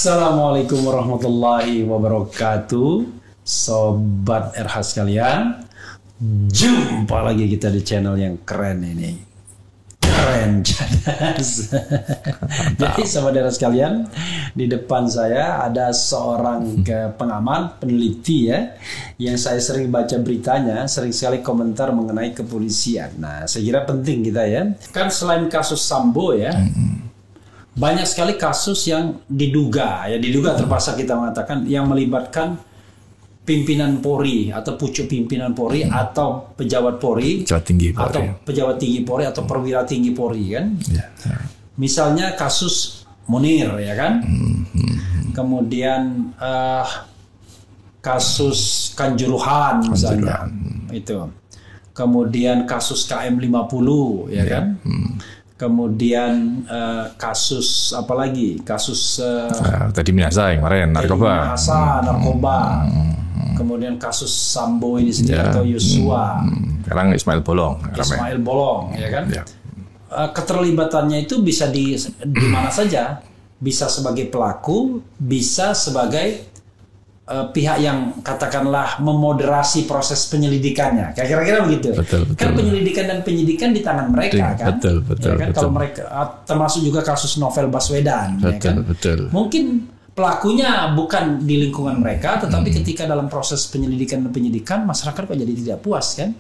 Assalamualaikum warahmatullahi wabarakatuh, Sobat RH sekalian. Jumpa lagi kita di channel yang keren ini. Keren cadas. Jadi Sobat RH sekalian, di depan saya ada seorang pengamat, peneliti ya, yang saya sering baca beritanya, sering sekali komentar mengenai kepolisian. Nah, saya kira penting kita ya. Kan selain kasus Sambo ya, banyak sekali kasus yang diduga terpaksa kita mengatakan yang melibatkan pimpinan Polri atau pucuk pimpinan Polri atau pejabat Polri atau pejabat tinggi Polri atau perwira tinggi Polri kan. Misalnya kasus Munir ya kan. Kemudian kasus Kanjuruhan misalnya itu. Kemudian kasus KM50 ya kan. Kemudian kasus apa lagi? Kasus tadi Minasa yang kemarin narkoba. Kemudian kasus Sambo ini sendiri atau Yosua. Sekarang Ismail Bolong. Ya kan? Keterlibatannya itu bisa di mana saja. Bisa sebagai pelaku, bisa sebagai pihak yang katakanlah memoderasi proses penyelidikannya, kira-kira begitu. Betul. Kan penyelidikan dan penyidikan di tangan mereka kan. Betul. Kalau mereka termasuk juga kasus Novel Baswedan. Betul. Mungkin pelakunya bukan di lingkungan mereka, tetapi ketika dalam proses penyelidikan dan penyidikan masyarakat kok jadi tidak puas kan.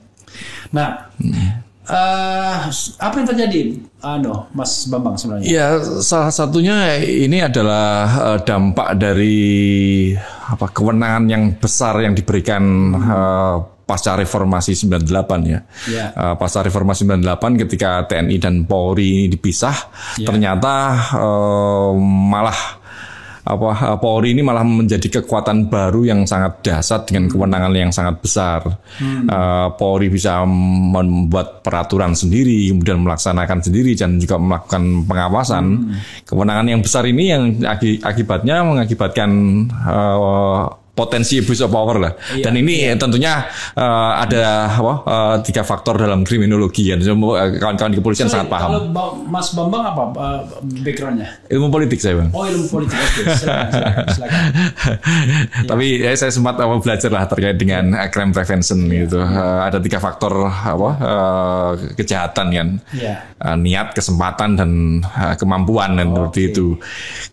Nah, apa yang terjadi, Mas Bambang sebenarnya? Ya, salah satunya ini adalah dampak dari kewenangan yang besar yang diberikan pasca reformasi 98 ya. Pasca reformasi 98 ketika TNI dan Polri dipisah, ternyata malah Polri ini malah menjadi kekuatan baru yang sangat dahsyat dengan kewenangan yang sangat besar. Polri bisa membuat peraturan sendiri, kemudian melaksanakan sendiri dan juga melakukan pengawasan. Kewenangan yang besar ini yang akibatnya mengakibatkan potensi abuse of power lah. Dan ini tentunya ada tiga faktor dalam kriminologi ya. Kawan-kawan di kepolisian sangat paham. Kalau Mas Bambang apa backgroundnya? Ilmu politik saya, Bang. Oh, ilmu politik. Oke, silakan. Tapi saya sempat belajar lah terkait dengan crime prevention gitu. Ada tiga faktor kejahatan kan. Niat, kesempatan dan kemampuan dan seperti itu.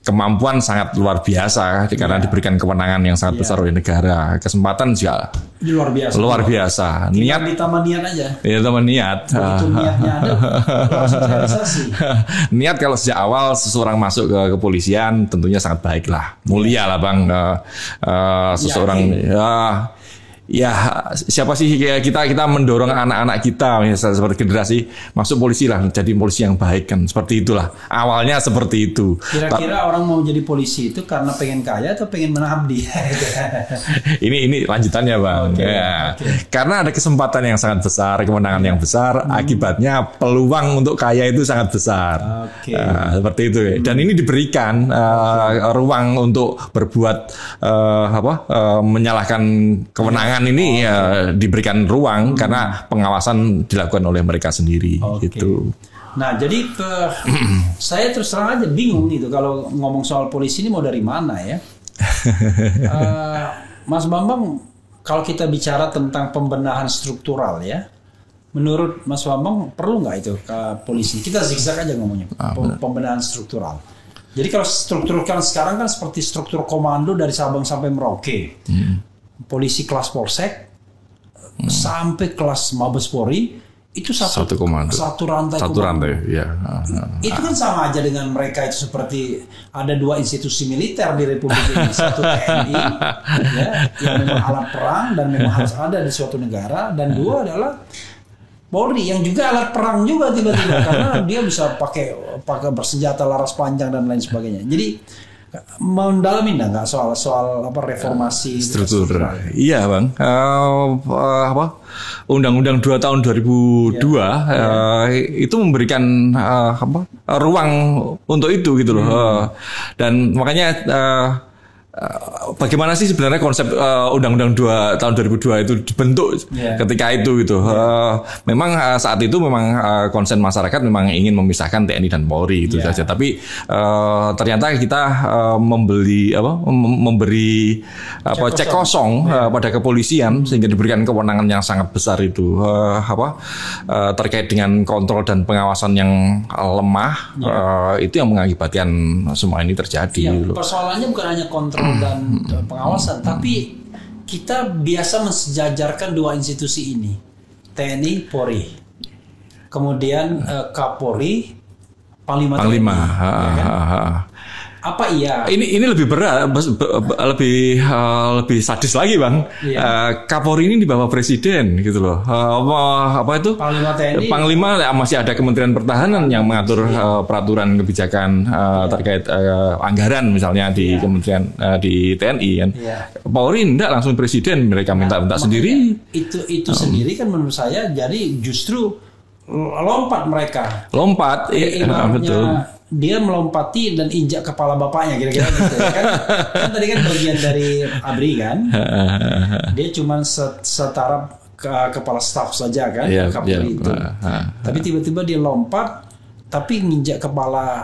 Kemampuan sangat luar biasa karena diberikan kewenangan yang sangat besar oleh negara. Kesempatan juga luar biasa. Niat ditambah niat aja. Ya, tambah niat. Begitu niatnya ada, langsung realisasi. Niat kalau sejak awal seseorang masuk ke kepolisian tentunya sangat baik lah. Mulia lah, Bang. Seseorang siapa sih kita mendorong anak-anak kita misalnya seperti generasi masuk polisi lah, jadi polisi yang baik kan, seperti itulah awalnya seperti itu. Kira-kira orang mau jadi polisi itu karena pengen kaya atau pengen mengabdi? ini lanjutannya, Bang. Karena ada kesempatan yang sangat besar, kemenangan yang besar, akibatnya peluang untuk kaya itu sangat besar. Seperti itu. Dan ini diberikan ruang untuk berbuat menyalahkan kewenangan ini diberikan ruang karena pengawasan dilakukan oleh mereka sendiri gitu. Nah, jadi saya terus terang aja bingung gitu kalau ngomong soal polisi ini mau dari mana ya. Mas Bambang, kalau kita bicara tentang pembenahan struktural ya, menurut Mas Bambang perlu nggak itu ke polisi? Kita zigzag aja ngomongnya, pembenahan struktural. Jadi kalau struktur kan sekarang kan seperti struktur komando dari Sabang sampai Merauke. Polisi kelas Polsek sampai kelas Mabes Polri itu satu komando, satu rantai. Ya. Itu kan sama aja dengan mereka itu seperti ada dua institusi militer di Republik ini, satu TNI yang memang alat perang dan memang harus ada di suatu negara, dan dua adalah Polri yang juga alat perang juga tiba-tiba karena dia bisa pakai bersenjata laras panjang dan lain sebagainya. Jadi mendalami nggak soal reformasi struktur? Iya, Bang. Undang-Undang 2 tahun 2002 itu memberikan ruang untuk itu gitu loh. Dan makanya bagaimana sih sebenarnya konsep Undang-Undang 2 tahun 2002 itu dibentuk ketika itu gitu. Memang saat itu memang konsen masyarakat memang ingin memisahkan TNI dan Polri itu saja. Tapi ternyata kita memberi cek kosong pada kepolisian sehingga diberikan kewenangan yang sangat besar itu terkait dengan kontrol dan pengawasan yang lemah. Itu yang mengakibatkan semua ini terjadi. Persoalannya bukan hanya kontrol dan pengawasan, tapi kita biasa mensejajarkan dua institusi ini, TNI, Polri, kemudian Kapolri, Panglima. TNI, ya kan? Apa iya? Ini lebih berat, lebih sadis lagi, Bang. Kapolri ini di bawah presiden gitu loh. Apa itu? Panglima TNI. Panglima masih ada Kementerian Pertahanan yang mengatur peraturan kebijakan terkait anggaran misalnya di Kementerian di TNI kan. Polri enggak, langsung presiden mereka minta sendiri. Itu sendiri kan menurut saya jadi justru lompat mereka. Lompat, betul. Dia melompati dan injak kepala bapaknya kira-kira gitu kan. Kan tadi kan bagian dari ABRI kan. Dia cuma setara kepala staf saja kan, Kapolri itu. Tapi tiba-tiba dia lompat tapi nginjak kepala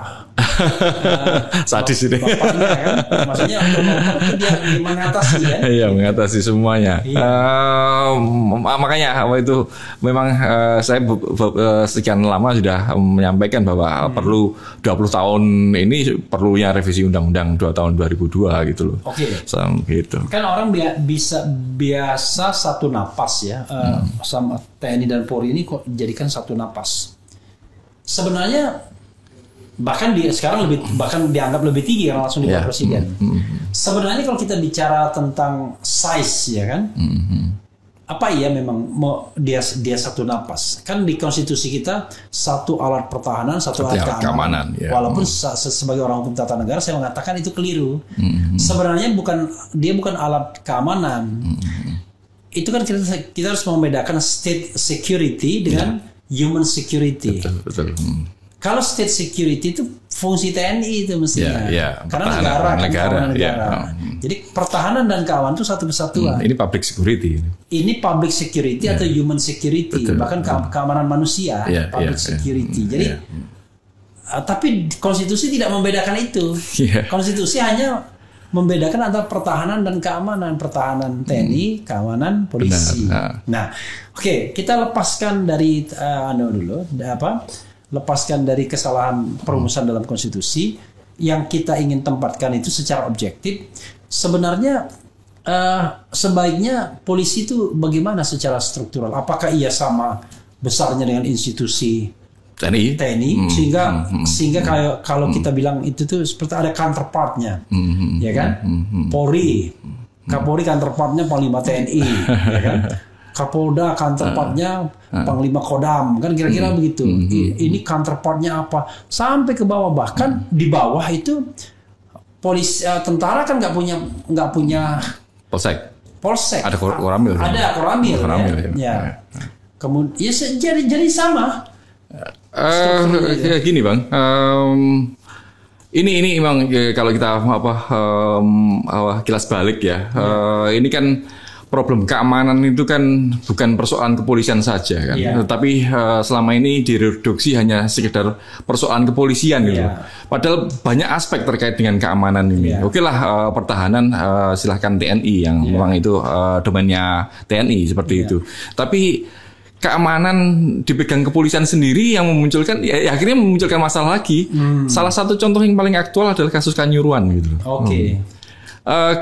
sadis ini. Bapaknya kan. Maksudnya lompat itu dia mengatasi kan. Iya, mengatasi semuanya. Makanya itu memang saya sekian lama sudah menyampaikan bahwa perlu 20 tahun ini perlunya revisi Undang-Undang 2 tahun 2002 gitu loh. Gitu. Kan orang biasa satu napas ya, sama TNI dan Polri ini kok jadikan satu napas. Sebenarnya sekarang bahkan dianggap lebih tinggi karena langsung di bawah presiden. Sebenarnya kalau kita bicara tentang size ya kan, apa iya memang dia satu napas? Kan di konstitusi kita satu alat pertahanan, satu alat keamanan. Walaupun sebagai orang hukum tata negara saya mengatakan itu keliru. Sebenarnya dia bukan alat keamanan. Itu kan kita harus membedakan state security dengan human security. Betul. Kalau state security itu fungsi TNI itu mestinya, karena negara. Jadi pertahanan dan keamanan itu satu kesatuan. Ini public security. Ini public security atau human security, bahkan keamanan manusia, public security. Jadi, tapi konstitusi tidak membedakan itu. Konstitusi hanya membedakan antara pertahanan dan keamanan, pertahanan TNI, keamanan polisi. Nah, oke, kita lepaskan dari lepaskan dari kesalahan perumusan dalam konstitusi. Yang kita ingin tempatkan itu secara objektif. Sebenarnya sebaiknya polisi itu bagaimana secara struktural? Apakah ia sama besarnya dengan institusi TNI sehingga kalau kita bilang itu tuh seperti ada counterpartnya, ya kan? Polri, Kapolri counterpartnya Panglima TNI, ya kan? Kapolda counterpartnya Panglima Kodam, kan kira-kira begitu. Ini counterpartnya apa? Sampai ke bawah, bahkan di bawah itu polisi, tentara kan nggak punya polsek. Ada koramil. Ada koramil. Ya. Kemudian jadi sama. Gini Bang, ini memang kalau kita kilas balik ya, ini kan problem keamanan itu kan bukan persoalan kepolisian saja kan, tapi selama ini direduksi hanya sekedar persoalan kepolisian gitu. Padahal banyak aspek terkait dengan keamanan ini. Oke lah, pertahanan silahkan TNI yang memang itu domainnya TNI seperti itu. Tapi keamanan dipegang kepolisian sendiri yang memunculkan, akhirnya memunculkan masalah lagi. Salah satu contoh yang paling aktual adalah kasus Kanjuruhan gitu.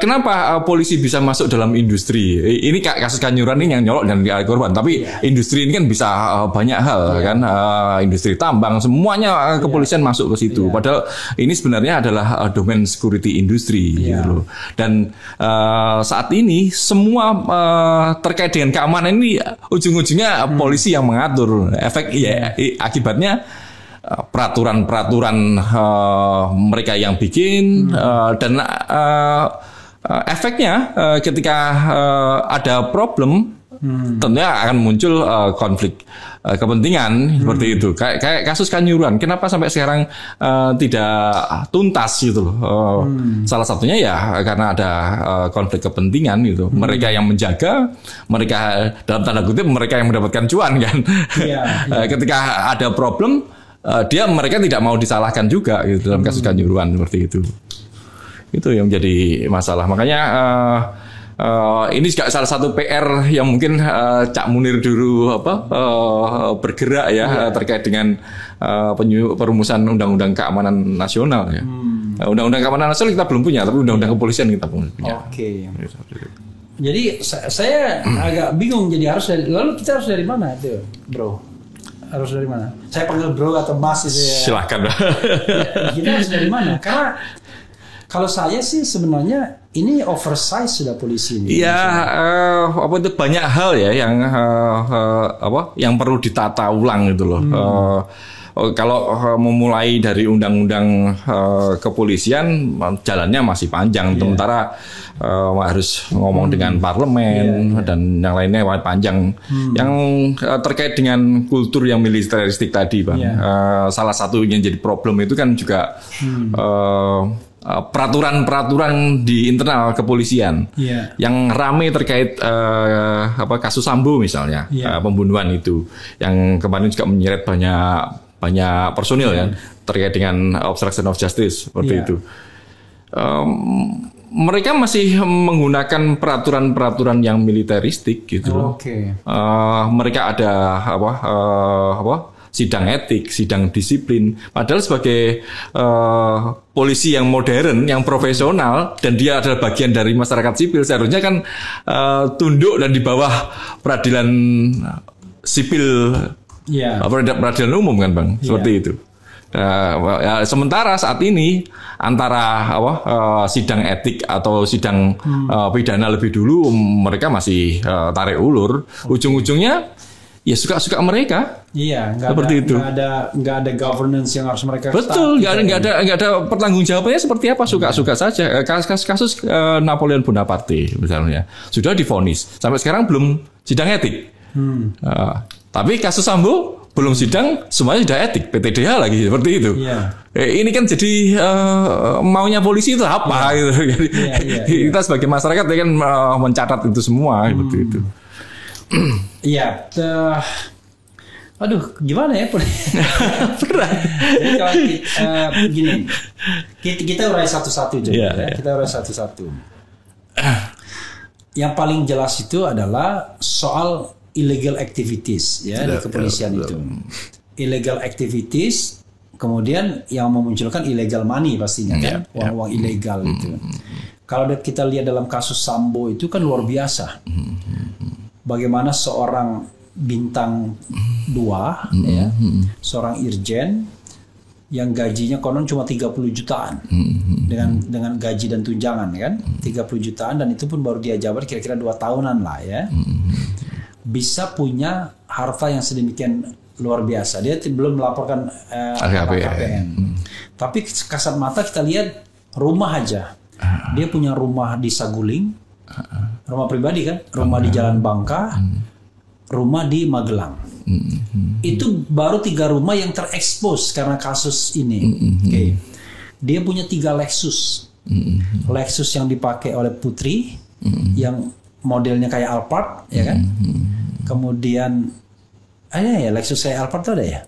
Kenapa polisi bisa masuk dalam industri? Ini kasus Kanjuruhan ini yang nyolok dan korban, tapi industri ini kan bisa banyak hal kan, industri tambang semuanya kepolisian masuk ke situ. Padahal ini sebenarnya adalah domain security industri gitu loh. Dan saat ini semua terkait dengan keamanan ini ujung-ujungnya polisi yang mengatur. Akibatnya peraturan-peraturan mereka yang bikin, dan efeknya ketika ada problem tentunya akan muncul konflik kepentingan seperti itu. Kayak kasus Kanjuruhan, kenapa sampai sekarang tidak tuntas gitu loh? Salah satunya ya karena ada konflik kepentingan gitu. Mereka yang menjaga, mereka dalam tanda kutip mereka yang mendapatkan cuan kan. Ketika ada problem, mereka tidak mau disalahkan juga gitu dalam kasus Kanjuruhan seperti itu. Itu yang menjadi masalah. Makanya ini juga salah satu PR yang mungkin Cak Munir dulu bergerak ya terkait dengan perumusan Undang-Undang Keamanan Nasional ya. Undang-Undang Keamanan Nasional kita belum punya, tapi Undang-Undang Kepolisian kita punya. Oke. Jadi saya agak bingung. Jadi lalu kita harus dari mana itu, Bro? Harus dari mana? Saya panggil Bro atau Mas itu ya. Silakan. Kita harus dari mana? Karena kalau saya sih sebenarnya ini oversize sudah polisi ini. Iya, itu banyak hal ya yang perlu ditata ulang gitu loh. Kalau memulai dari undang-undang kepolisian jalannya masih panjang, sementara harus ngomong dengan parlemen dan yang lainnya panjang. Yang terkait dengan kultur yang militeristik tadi, Bang. Salah satu yang jadi problem itu kan juga peraturan-peraturan di internal kepolisian yang ramai terkait kasus Sambo misalnya, pembunuhan itu yang kemarin juga menyeret banyak personil ya terkait dengan obstruction of justice seperti itu. Mereka masih menggunakan peraturan-peraturan yang militeristik gitu loh. Mereka ada sidang etik, sidang disiplin. Padahal sebagai polisi yang modern, yang profesional, dan dia adalah bagian dari masyarakat sipil, seharusnya kan tunduk dan di bawah peradilan sipil, peradilan umum kan, Bang, seperti itu. Sementara saat ini antara sidang etik atau sidang pidana lebih dulu mereka masih tarik ulur, ujung-ujungnya ya suka-suka mereka. Seperti itu. Nggak ada governance yang harus mereka. Betul, nggak ada pertanggungjawabannya seperti apa, suka-suka saja. Kasus Napoleon Bonaparte misalnya sudah divonis, sampai sekarang belum sidang etik. Tapi kasus Sambo belum sidang, semuanya sudah etik, PTDH lagi seperti itu. Ini kan jadi maunya polisi itu apa? Gitu. Kita sebagai masyarakat kan mencatat itu semua seperti itu. Aduh, gimana ya? Jadi kalau gini, kita urai satu-satu juga. Kita urai satu-satu. Yang paling jelas itu adalah soal illegal activities di kepolisian itu. Illegal activities, kemudian yang memunculkan illegal money pastinya kan, uang-uang ilegal itu. Kalau kita lihat dalam kasus Sambo itu kan luar biasa. Bagaimana seorang bintang 2 seorang irjen yang gajinya konon cuma 30 jutaan dengan gaji dan tunjangan kan, 30 jutaan, dan itu pun baru dia jabat kira-kira 2 tahunan lah ya. Bisa punya harta yang sedemikian luar biasa. Dia belum melaporkan LHKPN. Tapi kasat mata kita lihat rumah aja. Dia punya rumah di Saguling, rumah pribadi kan, rumah di Jalan Bangka, rumah di Magelang. Itu baru 3 rumah yang terekspos karena kasus ini. Dia punya 3 Lexus. Lexus yang dipakai oleh putri, yang modelnya kayak Alphard, ya kan? Kemudian ada ya Lexus kayak Alphard tuh ada ya?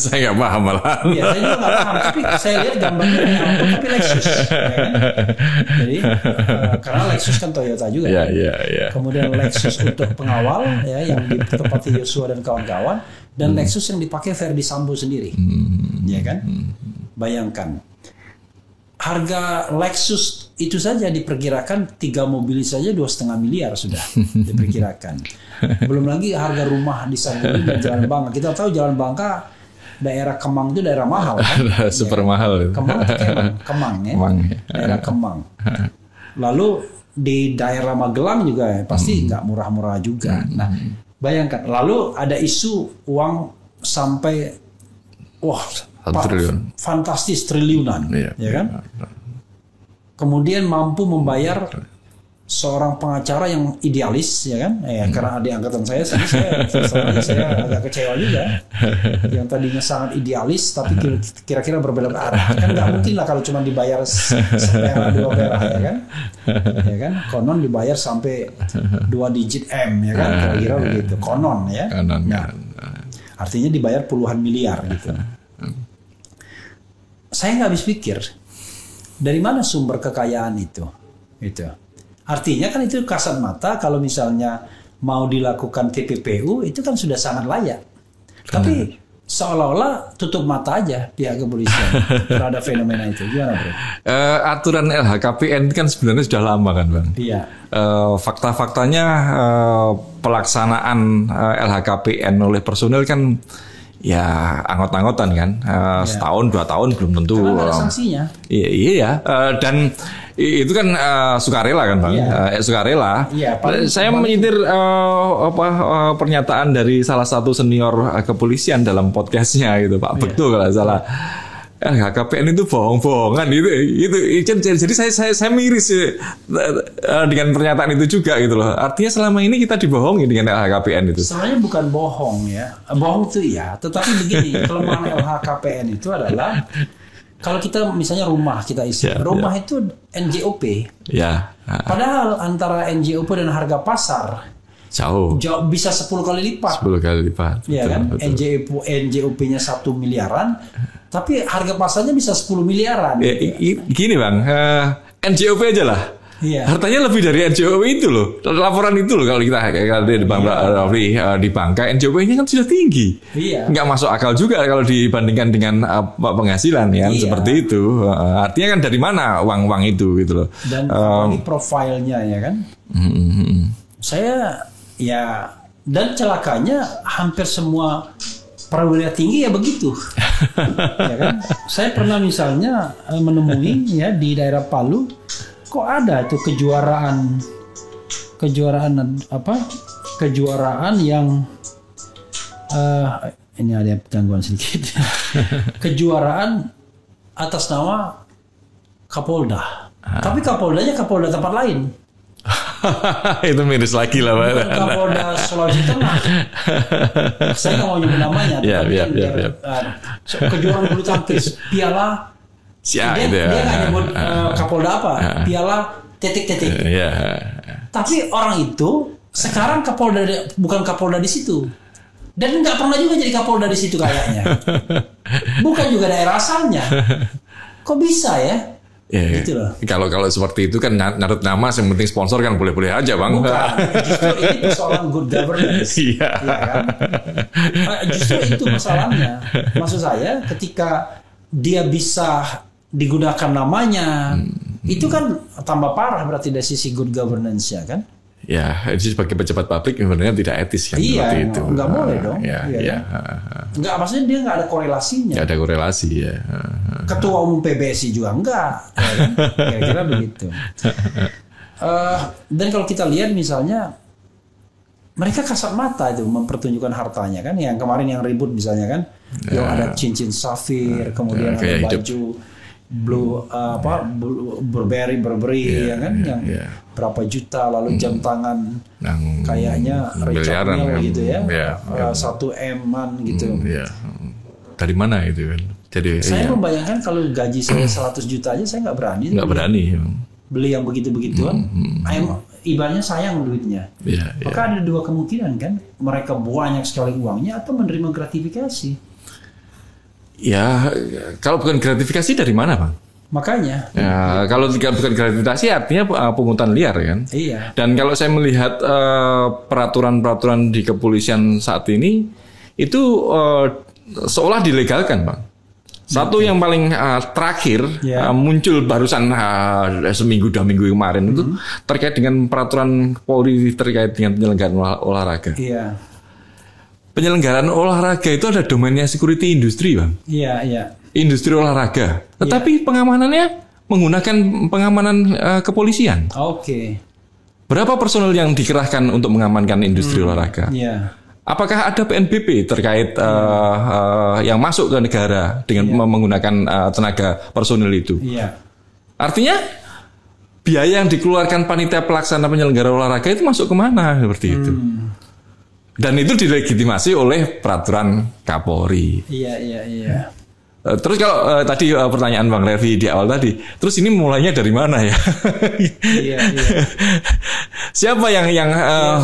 Saya nggak paham malah. Iya, saya juga nggak paham. Tapi saya lihat gambarnya kayak Alphard tapi Lexus, ya kan? Jadi karena Lexus kan Toyota juga. Kemudian Lexus untuk pengawal ya yang ditempati Yosua dan kawan-kawan, dan Lexus yang dipakai Verdi Sambo sendiri, ya kan? Bayangkan. Harga Lexus itu saja diperkirakan 3 mobil saja 2,5 miliar sudah diperkirakan. Belum lagi harga rumah di Saguling dan Jalan Bangka. Kita tahu Jalan Bangka daerah Kemang itu daerah mahal kan? Super mahal. Kemang atau Kemang ya? Daerah Kemang. Lalu di daerah Magelang juga pasti nggak murah-murah juga. Nah, bayangkan. Lalu ada isu uang sampai triliun. Fantastis, triliunan, ya kan? Kemudian mampu membayar seorang pengacara yang idealis, ya kan? Karena adik angkatan saya agak kecewa juga. Yang tadinya sangat idealis, tapi kira-kira berbelok arah. Kan nggak mungkin lah kalau cuma dibayar sepera 2 perak, ya kan? Ya kan? Konon dibayar sampai 2 digit M, ya kan? Kira-kira begitu. Konon, ya. Nah, artinya dibayar puluhan miliar gitu. Saya nggak habis pikir dari mana sumber kekayaan itu. Artinya kan itu kasat mata kalau misalnya mau dilakukan TPPU itu kan sudah sangat layak. Tapi seolah-olah tutup mata aja pihak kepolisian terhadap fenomena itu. Gimana, Bro? Aturan LHKPN kan sebenarnya sudah lama kan, Bang? Iya. Fakta-faktanya pelaksanaan LHKPN oleh personel kan ya anggot-anggotan kan, setahun 2 tahun belum tentu. Karena ada sanksinya. Iya. Dan itu kan sukarela kan, Bang? Sukarela. Iya, saya menyitir pernyataan dari salah satu senior kepolisian dalam podcastnya gitu, Pak Bekto kalau salah. HKPN itu bohong-bohongan jadi saya miris dengan pernyataan itu juga gitu loh. Artinya selama ini kita dibohongi dengan LHKPN itu. Sebenarnya bukan bohong ya, bohong itu ya. Tetapi begini, kelemahan LHKPN itu adalah kalau kita misalnya rumah kita isi, rumah itu NJOP. Ya. Padahal antara NJOP dan harga pasar jauh bisa 10 kali lipat. 10 kali lipat. Iya kan? NJOP-nya 1 miliaran. Tapi harga pasarnya bisa 10 miliaran. Gini Bang, NJOP aja lah. Iya. Hartanya lebih dari NJOP itu loh. Laporan itu loh kalau kita di Bang Rafli di Bangka, NJOP-nya kan sudah tinggi. Iya. Nggak masuk akal juga kalau dibandingkan dengan penghasilan ya, seperti itu. Artinya kan dari mana uang-uang itu gitu loh. Dan ini profilnya ya kan. Saya ya, dan celakanya hampir semua perwira tinggi ya begitu. Ya kan? Saya pernah misalnya menemui ya di daerah Palu, kok ada tuh kejuaraan yang ini ada gangguan sedikit. Kejuaraan atas nama Kapolda. Tapi Kapoldanya Kapolda tempat lain. Itu miris lagi lah, Pak. Kapolda Sulawesi Tengah. Saya nggak mau nyebut namanya. Kejuaraan bulu tangkis, piala. Dia nggak nyebut Kapolda apa, piala titik-titik. Tapi orang itu sekarang bukan Kapolda di situ, dan nggak pernah juga jadi Kapolda di situ kayaknya. Bukan juga daerah asalnya. Kok bisa ya? Ya, gitu loh. Kalau seperti itu kan nyarut nama, yang penting sponsor kan boleh-boleh aja, Bang. Bukan, justru ini persoalan good governance. Iya kan? Justru itu masalahnya. Maksud saya ketika dia bisa digunakan namanya, itu kan tambah parah berarti dari sisi good governance ya kan? Ya, itu sebagai pejabat publik sebenarnya tidak etis kan seperti itu. Nggak boleh dong. Nggak, maksudnya dia nggak ada korelasinya. Nggak ada korelasi ya. Ketua umum PBSI juga enggak. Ya kan? Kira-kira begitu. Dan kalau kita lihat misalnya, mereka kasat mata itu mempertunjukkan hartanya kan. Yang kemarin yang ribut misalnya kan, yang ada cincin safir, kemudian ada baju Burberry ya kan, yang berapa juta, lalu jam tangan kayaknya Richard Mille gitu ya, 1 M-an gitu. Dari mana itu kan? Jadi saya membayangkan kalau gaji saya 100 juta aja saya nggak berani. Beli yang begitu-begituan. Ibaratnya sayang duitnya. Maka ada 2 kemungkinan kan, mereka banyak sekali uangnya atau menerima gratifikasi. Ya, kalau bukan gratifikasi dari mana, Bang? Makanya. Ya, kalau bukan gratifikasi artinya pungutan liar kan? Iya. Dan kalau saya melihat peraturan-peraturan di kepolisian saat ini itu seolah dilegalkan, Bang. Satu yang paling terakhir muncul barusan seminggu 2 minggu kemarin itu terkait dengan peraturan Polri terkait dengan penyelenggaraan olahraga. Iya. Penyelenggaraan olahraga itu ada domainnya security industri, Bang. Iya. Industri olahraga. Tetapi pengamanannya menggunakan pengamanan kepolisian. Oke. Berapa personel yang dikerahkan untuk mengamankan industri olahraga? Iya. Apakah ada PNBP terkait yang masuk ke negara dengan menggunakan tenaga personel itu? Iya. Artinya biaya yang dikeluarkan panitia pelaksana penyelenggara olahraga itu masuk kemana seperti itu. Dan itu dilegitimasi oleh peraturan Kapolri. Iya. Terus kalau tadi pertanyaan Bang Revi di awal tadi, terus ini mulainya dari mana ya? Iya. Siapa yang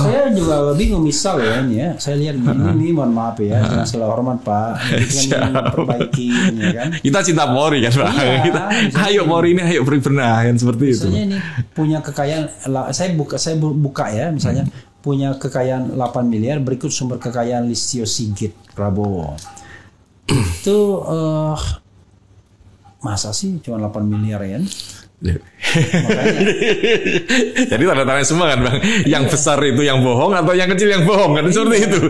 saya juga bingung misal ya ini ya. Saya lihat ini mohon maaf ya, dengan segala hormat Pak. Ini kan memperbaiki ya kan. Kita cinta Polri kan Pak. Iya, Ayo Polri ini ayo berbenah kan seperti itu. Misalnya ini punya kekayaan, saya buka ya misalnya punya kekayaan 8 miliar, berikut sumber kekayaan Listio Sigit Prabowo. Itu masa sih cuma 8 miliar ya? Jadi tanda-tanda semua kan Bang. Yang besar itu yang bohong atau yang kecil yang bohong kan seperti itu.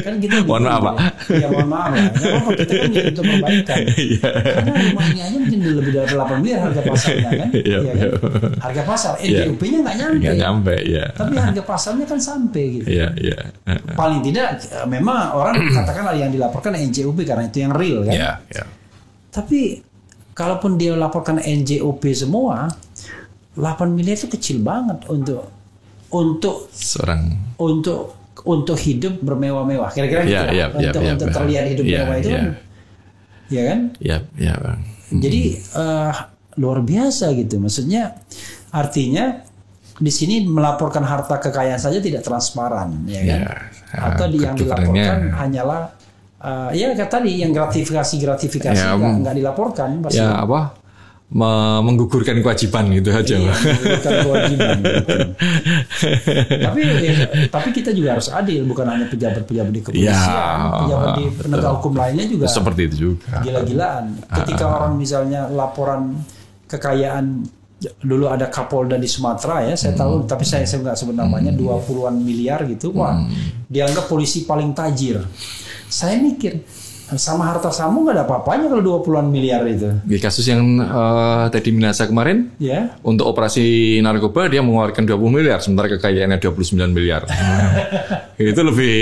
Kan kita mohon maaf Pak. Ya mohon maaf lah. Kenapa kita kan untuk perbaikan? Karena rumah ini aja mungkin lebih dari 8 miliar harga pasarnya kan? Iya kan? Harga pasar NJUP-nya nggak nyampe. Nggak nyampe ya. Tapi harga pasarnya kan sampai gitu. Iya. Paling tidak memang orang katakanlah yang dilaporkan NJUP karena itu yang real kan. Iya. Tapi kalaupun dia laporkan NJOP semua, 8 miliar itu kecil banget untuk hidup bermewah-mewah. Kira-kira gitu lah. Untuk terlihat hidup mewah itu kan. Ya kan? Iya, Bang. Jadi luar biasa gitu. Maksudnya artinya di sini melaporkan harta kekayaan saja tidak transparan, ya kan? Atau yang dilaporkan hanyalah ya tadi yang gratifikasi nggak dilaporkan pasti. Ya apa menggugurkan kewajiban gitu aja. Iya, menggugurkan kewajiban gitu. tapi kita juga harus adil, bukan hanya pejabat-pejabat di kepolisian, pejabat di penegak hukum lainnya juga seperti itu juga. Gila-gilaan. Ketika orang misalnya laporan kekayaan, dulu ada Kapolda di Sumatera ya, saya tahu, tapi saya nggak sebut namanya, 20-an miliar gitu. Wah, dianggap polisi paling tajir. Saya mikir, sama harta Sambo nggak ada apa-apanya kalau 20-an miliar itu. Di kasus yang Teddy Minasa kemarin, untuk operasi narkoba dia mengeluarkan 20 miliar, sementara kekayaannya 29 miliar. Itu lebih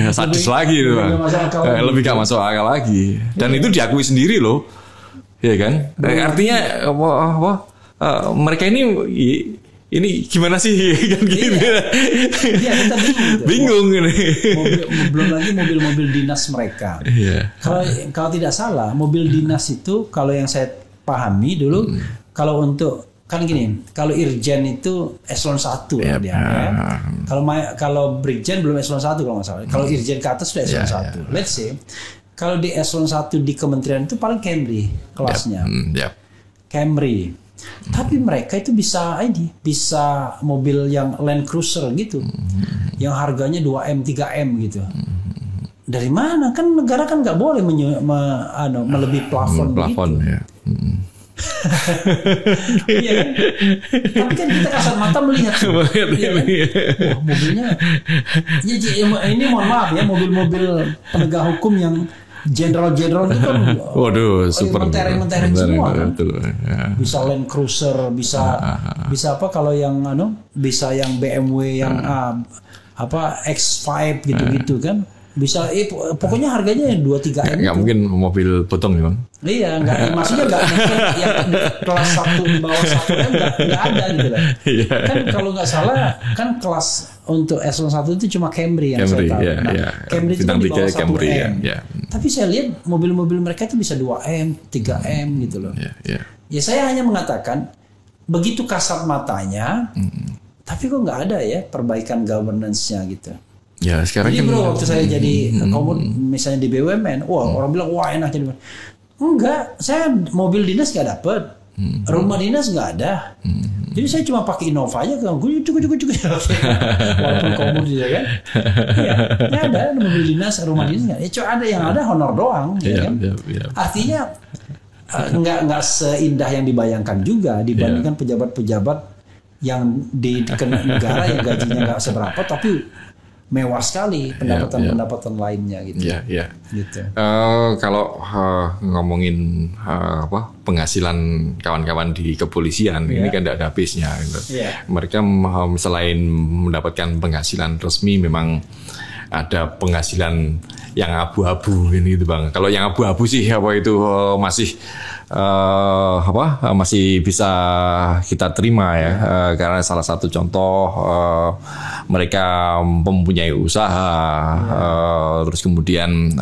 sadis lagi itu, Bang. Lebih gak masuk akal lagi. Dan itu diakui sendiri loh, ya kan? Artinya mereka ini gimana sih kan gitu. Iya, kita bingung ini. Belum lagi mobil-mobil dinas mereka. Iya. Kalau tidak salah, mobil dinas itu kalau yang saya pahami dulu, kalau untuk kan gini, kalau irjen itu eselon 1 dia. Ya. Kalau brigjen belum eselon 1 kalau nggak salah. Kalau irjen ke atas sudah eselon 1. Let's say kalau di eselon 1 di kementerian itu paling Camry kelasnya. Camry. Tapi mereka itu bisa mobil yang Land Cruiser gitu, yang harganya 2M 3M gitu. Dari mana? Kan negara kan nggak boleh melebihi plafon gitu. Ya. Iya kan? Tapi kan kita kasat mata melihat ya kan? Wah, mobilnya ini mohon maaf ya, mobil-mobil penegak hukum yang jenderal-jenderal itu kan, waduh, super menteri semua kan? Betul, ya. Bisa Land Cruiser, bisa apa kalau yang bisa yang BMW yang X5 gitu-gitu kan, bisa pokoknya harganya 2-3 M. Nggak mungkin mobil potong ya Bang? Iya, maksudnya nggak mungkin yang kelas 1 di bawah 1 M nggak ada gitu lah. Kan kalau nggak salah kan kelas untuk eselon 1 itu cuma Camry yang saya tahu. Camry itu di bawah 1M. Tapi saya lihat mobil-mobil mereka itu bisa 2M, 3M gitu loh. Ya saya hanya mengatakan begitu kasat matanya, tapi kok nggak ada ya perbaikan governance-nya gitu. Ya sekarang jadi bro, waktu saya jadi misalnya di BUMN, orang bilang wah enak jadi. Enggak, saya mobil dinas nggak dapet, rumah dinas nggak ada. Jadi saya cuma pakai Innova aja, walaupun komod juga kan. Ya, nggak ada mobil dinas, rumah dinas nggak. Ya cuma ada yang ada honor doang, ya kan. Artinya nggak seindah yang dibayangkan juga dibandingkan pejabat-pejabat yang di negara yang gajinya nggak seberapa, tapi mewah sekali pendapatan lainnya gitu. Gitu. Kalau ngomongin penghasilan kawan-kawan di kepolisian ini kan tidak ada habisnya. Gitu. Mereka selain mendapatkan penghasilan resmi memang ada penghasilan yang abu-abu ini gitu Bang. Kalau yang abu-abu sih apa itu masih masih bisa kita terima ya, karena salah satu contoh mereka mempunyai usaha, terus kemudian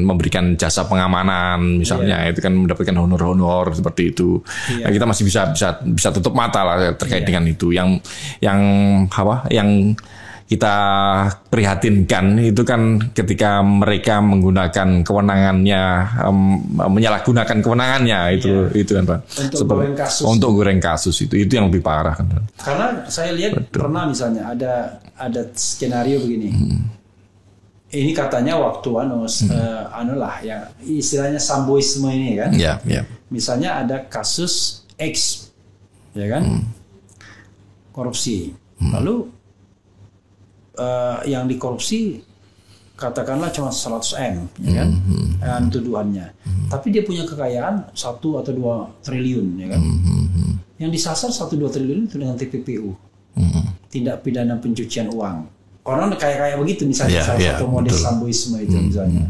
memberikan jasa pengamanan misalnya, itu kan mendapatkan honor-honor seperti itu. Nah, kita masih bisa tutup mata lah terkait dengan itu. Yang kita prihatinkan itu kan ketika mereka menggunakan kewenangannya, menyalahgunakan kewenangannya itu kan Pak. Untuk goreng kasus itu yang lebih parah kan. Karena saya lihat pernah misalnya ada skenario begini. Ini katanya waktu ya istilahnya samboisme ini kan. Misalnya ada kasus X, ya kan, korupsi. Lalu yang dikorupsi katakanlah cuma 100 M, ya kan, tuduhannya. Tapi dia punya kekayaan 1 atau 2 triliun, ya kan. Yang disasar 1-2 triliun itu dengan TPPU, tindak pidana pencucian uang. Orang kayak begitu misalnya, salah satu model samboisme itu misalnya.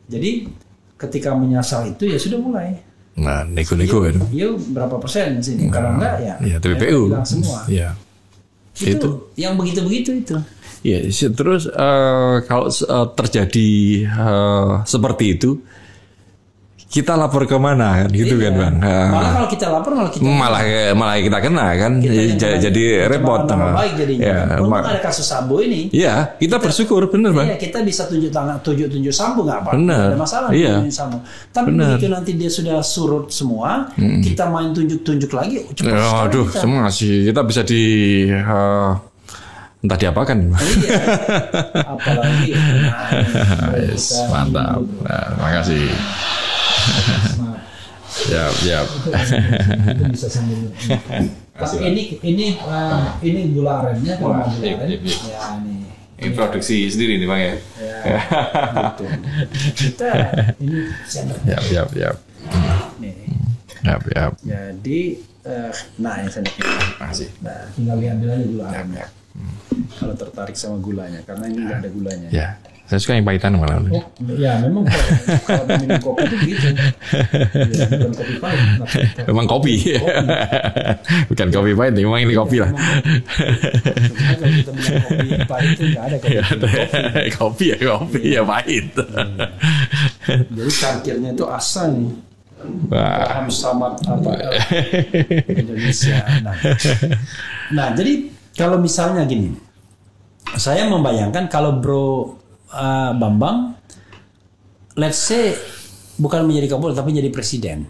Jadi ketika menyasar itu ya sudah mulai. Nah, nego-nego kan. Iya, berapa persen sini? Kalau enggak ya TPPU bilang semua. Itu yang begitu-begitu itu. Ya, terus kalau terjadi seperti itu, kita lapor ke mana kan, gitu kan Bang? Malah kalau kita lapor malah kita kena kan, jadi repot. Baik jadinya. Untung ada kasus Sambo ini. Iya, kita bersyukur, bener Bang. Iya, kita bisa tunjuk Sambo nggak apa-apa, nggak ada masalah. Sambo. Tapi begitu nanti dia sudah surut semua, kita main tunjuk lagi. Aduh, semua sih kita bisa entah diapakan. Apalagi. Mantap. Terima kasih. Siap. Itu bisa sambil. Tapi ini gula arennya kan, gula aren. Ya ini produksi sendiri nih Bang ya. Gitu. Kita ini sendok. Siap. Nih. Siap. Jadi ini sendoknya. Makasih. Nah, tinggal diambil aja gula arennya. Kalau tertarik sama gulanya, karena ini nggak ada gulanya. Ya. Saya suka yang pahitan malah. Ya memang kalau minum kopi itu gitu. Ya, bukan kopi pahit. Memang kopi. Bukan kopi pahit, memang ini kopi lah. Kalau kita minum kopi pahit itu nggak ada kopi. Kopi ya pahit. Jadi cangkirnya itu asal nih. Wah, sama Indonesia. Nah, jadi kalau misalnya gini, saya membayangkan kalau Bro Bambang, let's say bukan menjadi Kapolri tapi jadi presiden,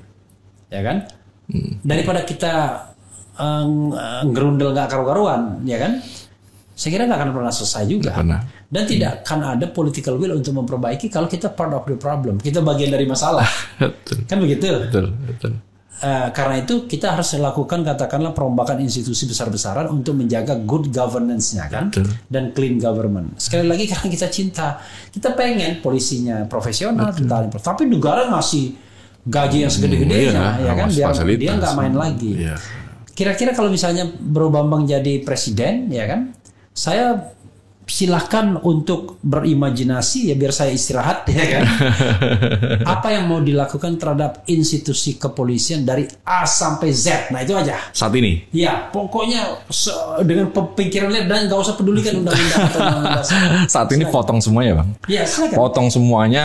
ya kan? Daripada kita ngerundel nggak karu-karuan, ya kan? Saya kira nggak akan pernah selesai juga. Dan tidak akan ada political will untuk memperbaiki kalau kita part of the problem, kita bagian dari masalah. Kan begitu? Betul. Karena itu kita harus melakukan katakanlah perombakan institusi besar-besaran untuk menjaga good governance-nya kan. Betul. Dan clean government. Sekali lagi karena kita pengen polisinya profesional, tentara, tapi negara ngasih gaji yang segede-gedenya, ya kan, dia nggak main lagi. Kira-kira kalau misalnya Bro Bambang jadi presiden, ya kan, saya silahkan untuk berimajinasi ya biar saya istirahat, ya kan. Apa yang mau dilakukan terhadap institusi kepolisian dari A sampai Z, nah itu aja. Saat ini? Ya, pokoknya dengan pemikiran lihat dan nggak usah pedulikan undang-undang atau undang-undang. Saat ini potong semuanya Bang. Ya, silakan. Potong semuanya.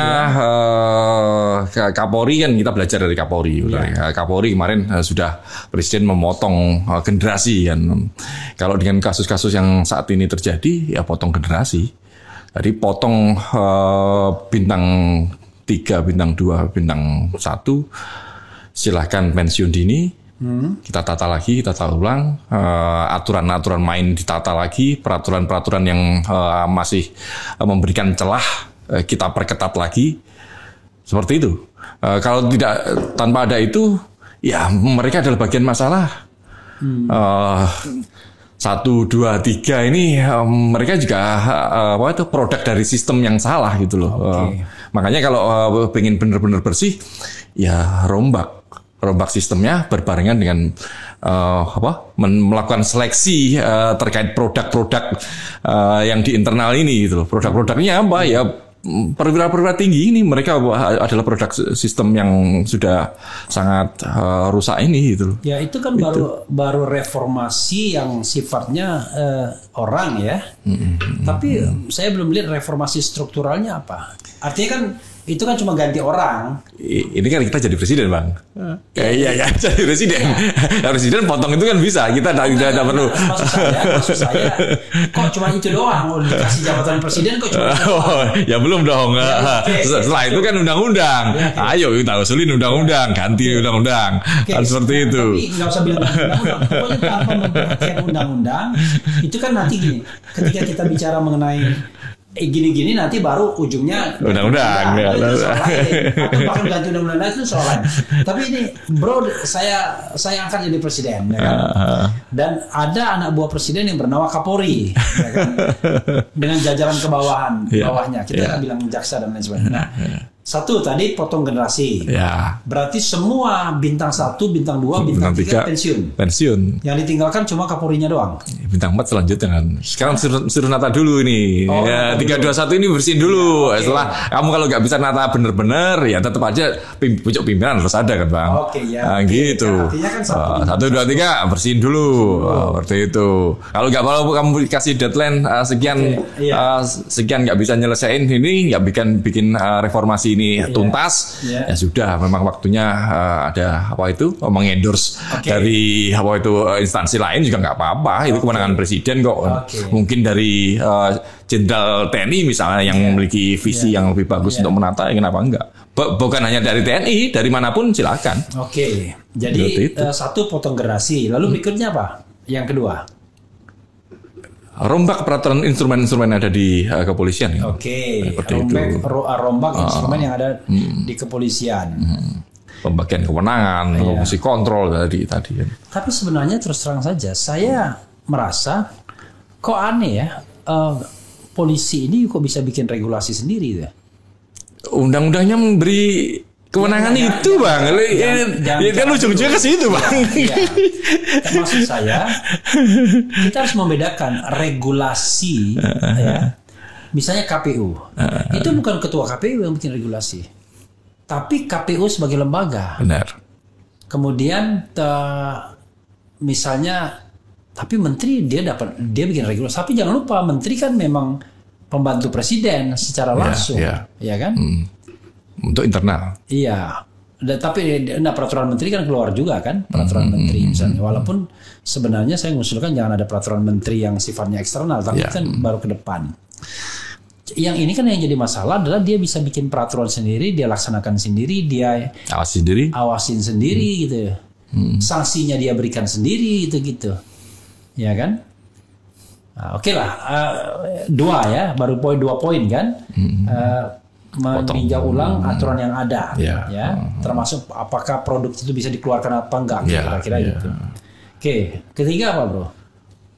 Kapolri kan kita belajar dari Kapolri. Kapolri kemarin sudah presiden memotong generasi kan. Kalau dengan kasus-kasus yang saat ini terjadi, ya potong generasi. Jadi potong bintang 3, bintang 2, bintang 1, silahkan pensiun dini, kita tata ulang, aturan-aturan main ditata lagi, peraturan-peraturan yang masih memberikan celah kita perketat lagi, seperti itu. Kalau tidak, tanpa ada itu, ya mereka adalah bagian masalah. 1, 2, 3 ini mereka juga produk dari sistem yang salah gitu loh. Makanya kalau pengen benar-benar bersih, ya rombak rombak sistemnya berbarengan dengan melakukan seleksi terkait produk-produk yang di internal ini gitu loh. Produk-produknya apa ya? Perwira-perwira tinggi ini mereka adalah produk sistem yang sudah sangat rusak ini gitu loh. Ya itu kan baru reformasi yang sifatnya orang ya. Tapi saya belum lihat reformasi strukturalnya apa. Artinya kan itu kan cuma ganti orang. Ini kan kita jadi presiden, Bang. Iya, jadi presiden. Ya. Presiden potong itu kan bisa. Kita tidak perlu. Maksud saya, kok cuma itu doang? Dikasih jabatan presiden kok cuma itu doang? Ya belum dong. Setelah itu kan undang-undang. Ayo kita usulin undang-undang, ganti undang-undang. Kan seperti itu. Tapi nggak usah bilang undang-undang. Pokoknya tanpa memperhatikan undang-undang, itu kan nanti gini. Ketika kita bicara mengenai gini-gini nanti baru ujungnya undang-undang ya. Atau bahkan ganti undang-undang itu soal lain. Tapi ini bro, saya angkat jadi presiden ya kan? Dan ada anak buah presiden yang bernama Kapolri ya kan? Dengan jajaran bawahnya kita bilang jaksa dan lain sebagainya. Nah, satu tadi potong generasi. Ya. Berarti semua bintang 1, bintang 2, bintang 3 pensiun. Yang ditinggalkan cuma Kapolrinya doang. Bintang 4 selanjutnya kan. Sekarang suruh nata dulu ini. Ya, 321 ini bersihin dulu. Ya, Setelah kamu kalau nggak bisa nata bener-bener ya tetap aja pucuk pimpinan harus ada kan, Bang. Nah, gitu. Ya, kan 1, 2, 3 bersihin dulu. Seperti itu. Kalau nggak mau kamu kasih deadline sekian nggak bisa nyelesain ini, nggak bikin reformasi ini tuntas, ya sudah, memang waktunya ada mengendorse dari instansi lain juga nggak apa-apa, itu kewenangan presiden kok. Mungkin dari Jenderal TNI misalnya yang memiliki visi yang lebih bagus untuk menata, kenapa enggak? Bukan hanya dari TNI, dari manapun silakan. Jadi satu potong generasi, lalu berikutnya apa? Yang kedua? Rombak peraturan instrumen-instrumen yang ada di kepolisian. Rombak instrumen yang ada di kepolisian. Pembagian kewenangan, fungsi kontrol tadi. Tapi sebenarnya terus terang saja, saya merasa kok aneh ya, polisi ini kok bisa bikin regulasi sendiri ya? Undang-undangnya memberi kewenangan itu, Bang. Kan ujung-ujungnya ke situ, Bang. Maksud saya, kita harus membedakan regulasi, ya. Misalnya KPU, itu bukan ketua KPU yang bikin regulasi, tapi KPU sebagai lembaga. Benar. Kemudian, misalnya, tapi menteri dia bikin regulasi. Tapi jangan lupa, menteri kan memang pembantu presiden secara langsung, ya kan? Untuk internal. Iya. Tapi peraturan menteri kan keluar juga kan, peraturan menteri misalnya. Walaupun sebenarnya saya mengusulkan jangan ada peraturan menteri yang sifatnya eksternal, tapi kan baru ke depan. Yang ini kan yang jadi masalah adalah dia bisa bikin peraturan sendiri, dia laksanakan sendiri, dia awasin sendiri gitu. Sanksinya dia berikan sendiri gitu. Ya kan? Nah, oke lah, 2 ya, baru 2 poin kan. Meninjau ulang aturan yang ada, termasuk apakah produk itu bisa dikeluarkan apa enggak, kira-kira gitu. Oke, ketiga apa, Bro?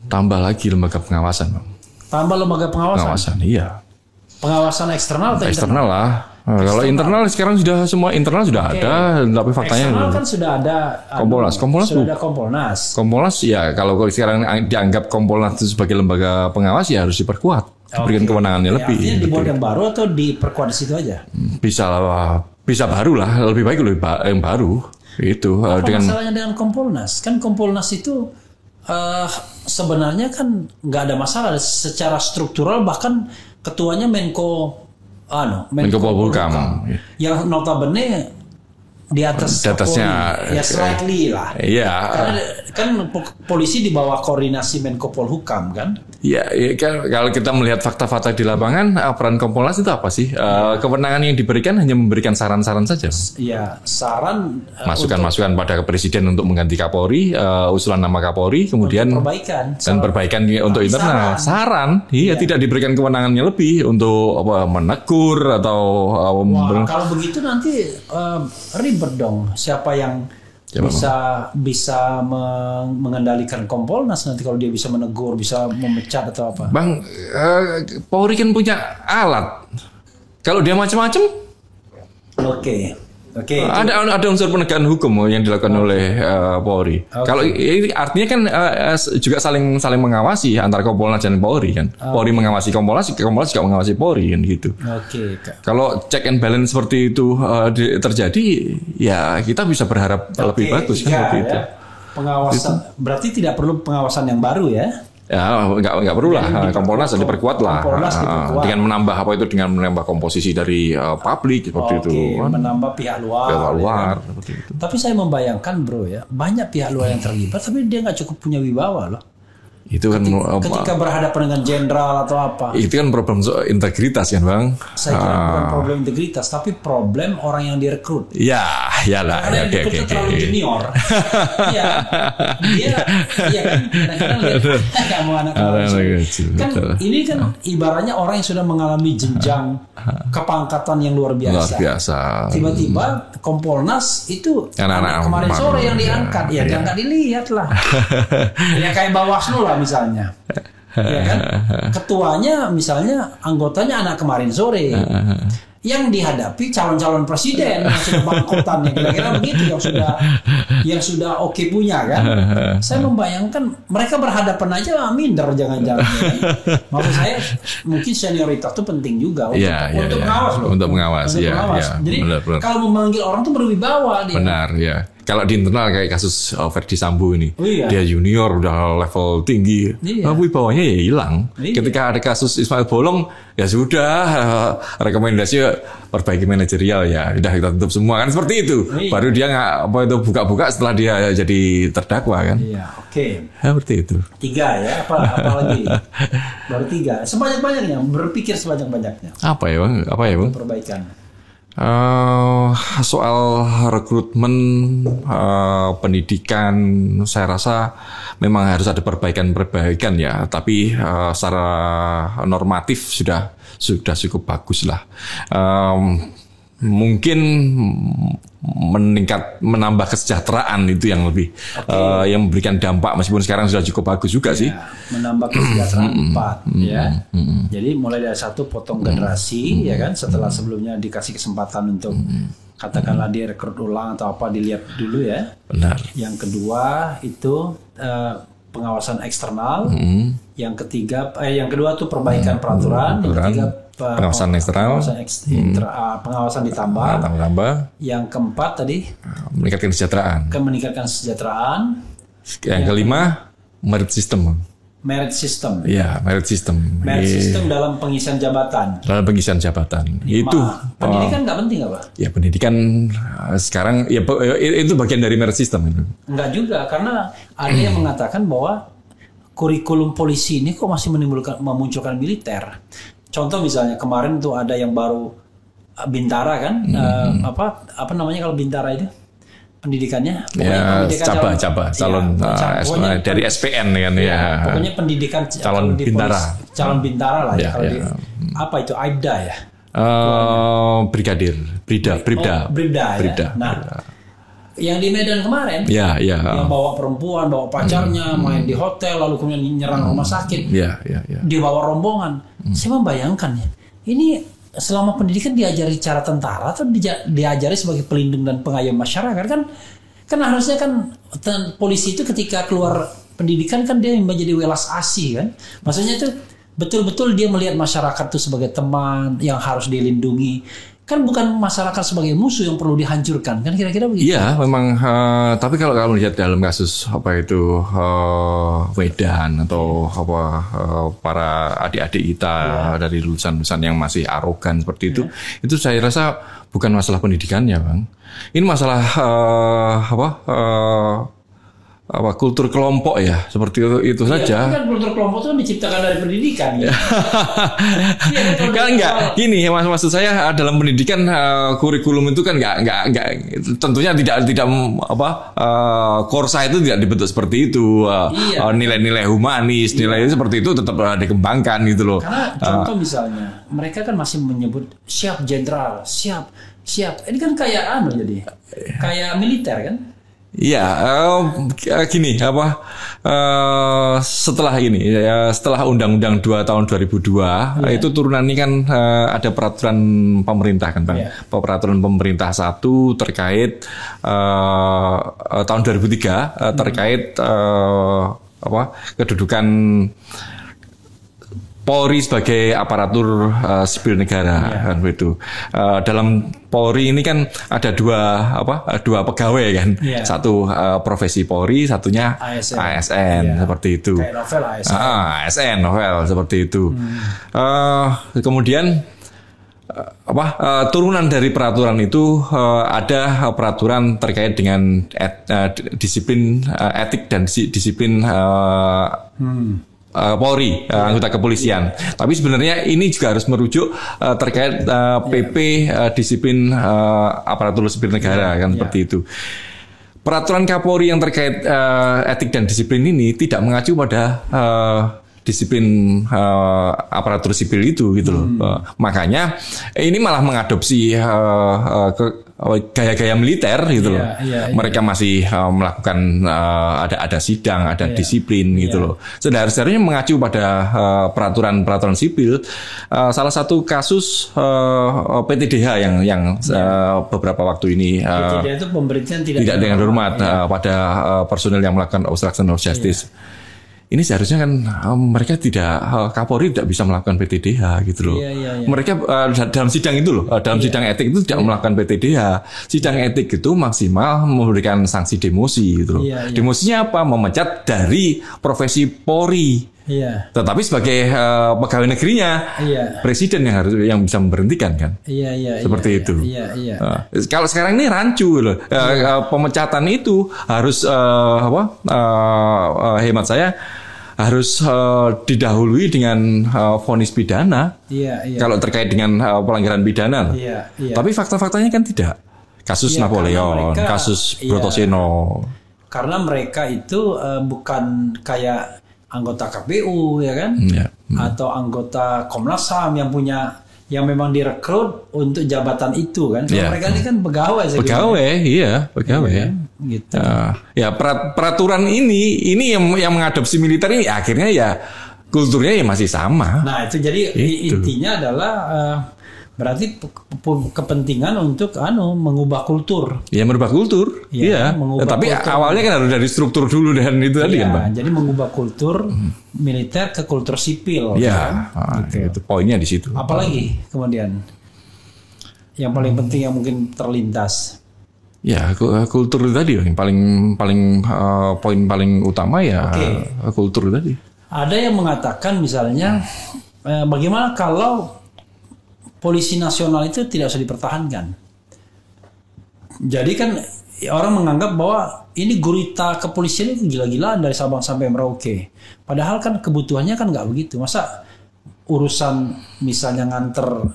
Tambah lagi lembaga pengawasan, Bang. Tambah lembaga pengawasan. Iya. Pengawasan eksternal atau eksternal lah. Kalau internal sekarang semua internal sudah ada, tapi faktanya eksternal kan sudah ada Kompolnas sudah ada Kompolnas. Kompolnas ya, kalau sekarang dianggap Kompolnas itu sebagai lembaga pengawas ya harus diperkuat, diberikan kewenangannya lebih. Artinya dibuat yang baru atau diperkuat di situ aja? Bisa baru lah, lebih baik yang baru. Itu apa masalahnya dengan Kompolnas? Kan Kompolnas itu sebenarnya kan nggak ada masalah secara struktural, bahkan ketuanya Menko Polhukam. Yang notabene di atasnya ya slightly lah. Iya. Kan polisi di bawah koordinasi Menko Polhukam kan? Ya, kalau kita melihat fakta-fakta di lapangan, peran Kompolnas itu apa sih? Kewenangan yang diberikan hanya memberikan saran-saran saja. Iya, saran. Masukan-masukan pada Presiden untuk mengganti Kapolri, usulan nama Kapolri, kemudian perbaikan untuk internal. Saran, tidak diberikan kewenangannya lebih untuk menegur atau. Kalau begitu nanti ribet dong. Siapa yang bisa mengendalikan Kompolnas nanti kalau dia bisa menegur, bisa memecat atau apa? Bang, Polri kan punya alat. Kalau dia macam-macam, Ada unsur penegakan hukum yang dilakukan oleh Polri. Kalau ini artinya kan juga saling mengawasi antara Kompolnas dan Polri kan. Polri mengawasi Kompolnas juga mengawasi Polri kan gitu. Kalau check and balance seperti itu terjadi, ya kita bisa berharap lebih bagus kan seperti itu. Pengawasan berarti tidak perlu pengawasan yang baru ya? Ya nggak perlu lah, Kompolnas diperkuat lah dengan menambah dengan menambah komposisi dari publik seperti itu, menambah pihak luar seperti itu. Tapi saya membayangkan bro ya, banyak pihak luar yang terlibat tapi dia nggak cukup punya wibawa loh. Itu kan ketika berhadapan dengan jenderal atau apa. Itu kan problem integritas kan bang. Saya kira bukan problem integritas, tapi problem orang yang direkrut. Ya, lah. Karena yang direkrut terlalu junior. Iya, dia kan kadang-kadang lihat kamu anak kan ini kan ibaratnya orang yang sudah mengalami jenjang kepangkatan yang luar biasa. Tiba-tiba Kompolnas itu anak kemarin sore yang diangkat, ya nggak dilihat lah. Ya kayak Bawaslu lah misalnya, ya kan? Ketuanya misalnya anggotanya anak kemarin sore, yang dihadapi calon-calon presiden yang sudah bangkotan, yang kira-kira begitu, yang sudah oke punya kan? Saya membayangkan mereka berhadapan aja minder jangan-jangan. Kan? Maksud saya mungkin senioritas itu penting juga untuk mengawas loh. Untuk mengawas. Jadi benar. kalau memanggil orang tuh berwibawa dia. Benar ya. Kalau di internal kayak kasus Verdi Sambo ini, dia junior udah level tinggi, wibawanya ya hilang. Ketika ada kasus Ismail Bolong, ya sudah rekomendasi perbaiki manajerial ya, udah kita tutup semua kan seperti itu. Baru dia nggak buka-buka setelah dia jadi terdakwa kan. Seperti itu. 3 ya, apa lagi? Baru 3. Sebanyak-banyaknya, berpikir sebanyak-banyaknya. Apa ya bang? Perbaikan. Soal rekrutmen, pendidikan, saya rasa memang harus ada perbaikan ya. Tapi secara normatif sudah cukup bagus lah. Mungkin menambah kesejahteraan itu yang lebih yang memberikan dampak, meskipun sekarang sudah cukup bagus juga sih. Menambah kesejahteraan 4 ya. Jadi mulai dari 1 potong generasi ya kan, setelah sebelumnya dikasih kesempatan untuk katakanlah direkrut ulang atau apa, dilihat dulu ya. Benar. Yang kedua itu pengawasan eksternal. Yang kedua tuh perbaikan peraturan. Yang ketiga pengawasan eksternal, pengawasan ditambah. Yang keempat tadi meningkatkan kesejahteraan. Yang kelima merit system. Ya, merit system. Merit system dalam pengisian jabatan. Itu pendidikan nggak penting apa? Ya pendidikan sekarang ya itu bagian dari merit system itu. Enggak juga, karena ada yang mengatakan bahwa kurikulum polisi ini kok masih memunculkan militer. Contoh misalnya kemarin tuh ada yang baru Bintara kan, apa namanya kalau Bintara itu pendidikannya? Calon dari SPN kan ya. Pokoknya pendidikan calon Bintara. Calon Bintara lah ya. Apa itu Aibda ya? Brigadir, Bribda. Nah, yang di Medan kemarin, yang bawa perempuan, bawa pacarnya, main di hotel, lalu kemudian nyerang rumah sakit, dibawa rombongan. Saya membayangkan ya, ini selama pendidikan diajari cara tentara atau diajari sebagai pelindung dan pengayom masyarakat kan harusnya kan polisi itu ketika keluar pendidikan kan dia menjadi welas asih kan, maksudnya itu betul-betul dia melihat masyarakat itu sebagai teman yang harus dilindungi. Kan bukan masyarakat sebagai musuh yang perlu dihancurkan, kan kira-kira begitu? Iya, memang. Tapi kalau kamu lihat dalam kasus Wedan atau para adik-adik kita dari lulusan-lulusan yang masih arogan seperti itu saya rasa bukan masalah pendidikannya, bang. Ini masalah kultur kelompok ya, seperti itu saja. Kan kultur kelompok itu kan diciptakan dari pendidikan ya. Kan enggak. Gini maksud saya dalam pendidikan kurikulum itu kan enggak tentunya tidak Korsa itu tidak dibentuk seperti itu. Nilai-nilai humanis, nilai seperti itu tetap dikembangkan gitu loh. Karena contoh misalnya mereka kan masih menyebut siap jenderal, siap. Ini kan kayak kayak militer kan? Iya, gini apa? Setelah ini, setelah Undang-Undang 2 tahun 2002 itu turunan ini kan ada peraturan pemerintah kan, Bang. Peraturan pemerintah 1 terkait tahun 2003 terkait kedudukan Polri sebagai aparatur sipil negara kan begitu. Dalam Polri ini kan ada dua pegawai kan. Satu profesi Polri, satunya ASN seperti itu. Kayak novel ASN. ASN novel seperti itu. Kemudian turunan dari peraturan itu ada peraturan terkait dengan disiplin etik dan disiplin Polri, anggota kepolisian. Tapi sebenarnya ini juga harus merujuk terkait PP disiplin aparatur sipil negara kan seperti itu. Peraturan Kapolri yang terkait etik dan disiplin ini tidak mengacu pada disiplin aparatur sipil itu gitu loh. Makanya ini malah mengadopsi gaya-gaya militer gitu loh. Mereka masih melakukan ada sidang, ada disiplin gitu loh. Seharusnya mengacu pada peraturan sipil. Salah satu kasus PTDH yang beberapa waktu ini PTDH itu pemberhentian tidak dengan hormat pada personel yang melakukan obstruction of justice. Ini seharusnya kan mereka Kapolri tidak bisa melakukan PTDH gitu loh. Mereka dalam sidang itu loh, dalam sidang etik itu tidak melakukan PTDH. Sidang etik itu maksimal memberikan sanksi demosi gitu loh. Demosinya apa? Memecat dari profesi Polri. Tetapi sebagai pegawai negerinya, presiden yang bisa memberhentikan kan. Seperti itu. Kalau sekarang ini rancu loh. Pemecatan itu harus hemat saya harus didahului dengan vonis pidana. Kalau terkait dengan pelanggaran pidana. Tapi fakta-faktanya kan tidak. Kasus Napoleon, kasus Brotoseno. Karena mereka itu bukan kayak anggota KPU ya kan, atau anggota Komnas HAM yang memang direkrut untuk jabatan itu kan. Mereka ini kan pegawai. Pegawai. Gitu. Peraturan ini yang mengadopsi militer ini akhirnya ya kulturnya ya masih sama. Nah itu jadi intinya adalah berarti kepentingan untuk mengubah kultur. Merubah kultur. Tapi kultur. Awalnya kan harus dari struktur dulu dan itu tadi kan, Bang. Jadi mengubah kultur militer ke kultur sipil. Itu poinnya di situ. Apalagi kemudian yang paling penting yang mungkin terlintas. Kultur tadi yang paling poin paling utama kultur tadi. Ada yang mengatakan misalnya bagaimana kalau polisi nasional itu tidak usah dipertahankan. Jadi kan orang menganggap bahwa ini gurita kepolisian itu gila-gilaan dari Sabang sampai Merauke. Padahal kan kebutuhannya kan nggak begitu. Masa urusan misalnya nganter,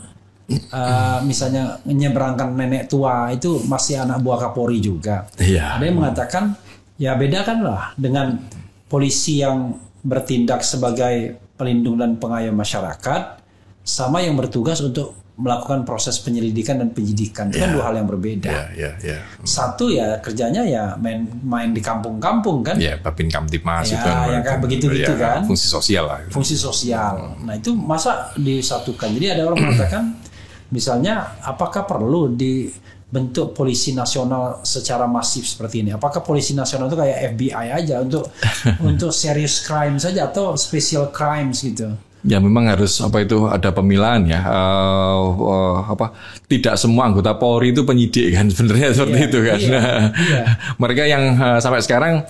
misalnya menyeberangkan nenek tua itu masih anak buah Kapolri juga. Ada yang mengatakan ya bedakanlah dengan polisi yang bertindak sebagai pelindung dan pengayom masyarakat sama yang bertugas untuk melakukan proses penyelidikan dan penyidikan. Itu kan dua hal yang berbeda. Satu kerjanya main di kampung-kampung kan. Babin Kamtipmas itu yang kayak begitu-gitu kan. Fungsi sosial lah. Fungsi sosial. Nah itu masa disatukan. Jadi ada orang mengatakan misalnya apakah perlu dibentuk polisi nasional secara masif seperti ini? Apakah polisi nasional itu kayak FBI aja untuk serious crime saja atau special crimes gitu? Memang harus ada pemilahan ya. Tidak semua anggota Polri itu penyidik kan sebenarnya seperti itu kan. Mereka yang sampai sekarang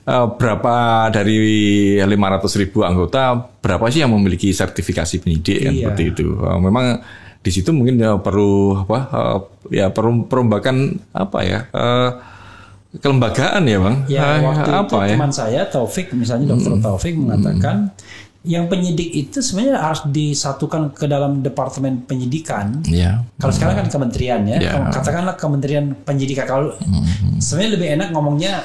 berapa dari 500.000 anggota berapa sih yang memiliki sertifikasi penyidik kan seperti itu. Memang di situ mungkin perlu perombakan kelembagaan ya Bang. Waktu itu teman saya Taufik misalnya Dr. Taufik mengatakan yang penyidik itu sebenarnya harus disatukan ke dalam departemen penyidikan. Kalau sekarang kan kementerian katakanlah kementerian penyidikan. Kalau sebenarnya lebih enak ngomongnya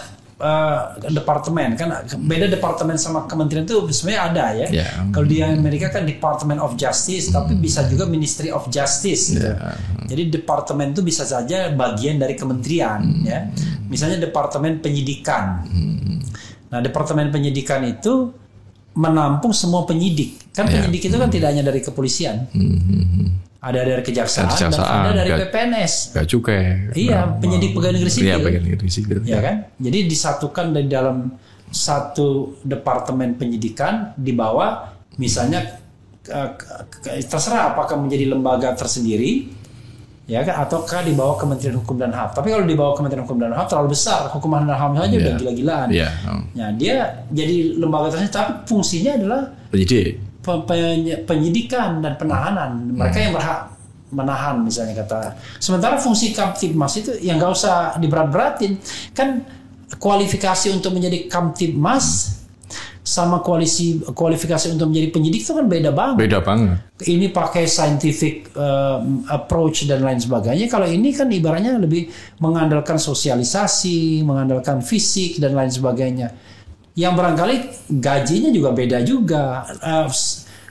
departemen kan, beda departemen sama kementerian itu sebenarnya ada ya. Kalau di Amerika kan Department of Justice, tapi bisa juga Ministry of Justice gitu. Jadi departemen itu bisa saja bagian dari kementerian ya. Misalnya Departemen Penyidikan. Nah, Departemen Penyidikan itu menampung semua penyidik. Kan penyidik itu kan tidak hanya dari kepolisian. Ada dari kejaksaan dan ada dari PPNS. Gak cukai. Iya, penyidik pegawai negeri sipil. Iya, pegawai negeri sipil. Ya kan? Jadi disatukan di dalam satu departemen penyidikan di bawah misalnya terserah apakah menjadi lembaga tersendiri ya kan, ataukah di bawah Kementerian Hukum dan HAM. Tapi kalau di bawah Kementerian Hukum dan HAM terlalu besar, Hukum dan HAM saja udah gila-gilaan. Ya, dia jadi lembaga tersendiri, tapi fungsinya adalah penyidikan dan penahanan. Mereka yang berhak menahan misalnya kata. Sementara fungsi Kamtibmas itu yang nggak usah diberat-beratin. Kan kualifikasi untuk menjadi Kamtibmas sama kualifikasi untuk menjadi penyidik itu kan beda banget. Beda banget. Ini pakai scientific approach dan lain sebagainya. Kalau ini kan ibaratnya lebih mengandalkan sosialisasi, mengandalkan fisik dan lain sebagainya. Yang barangkali gajinya juga beda juga.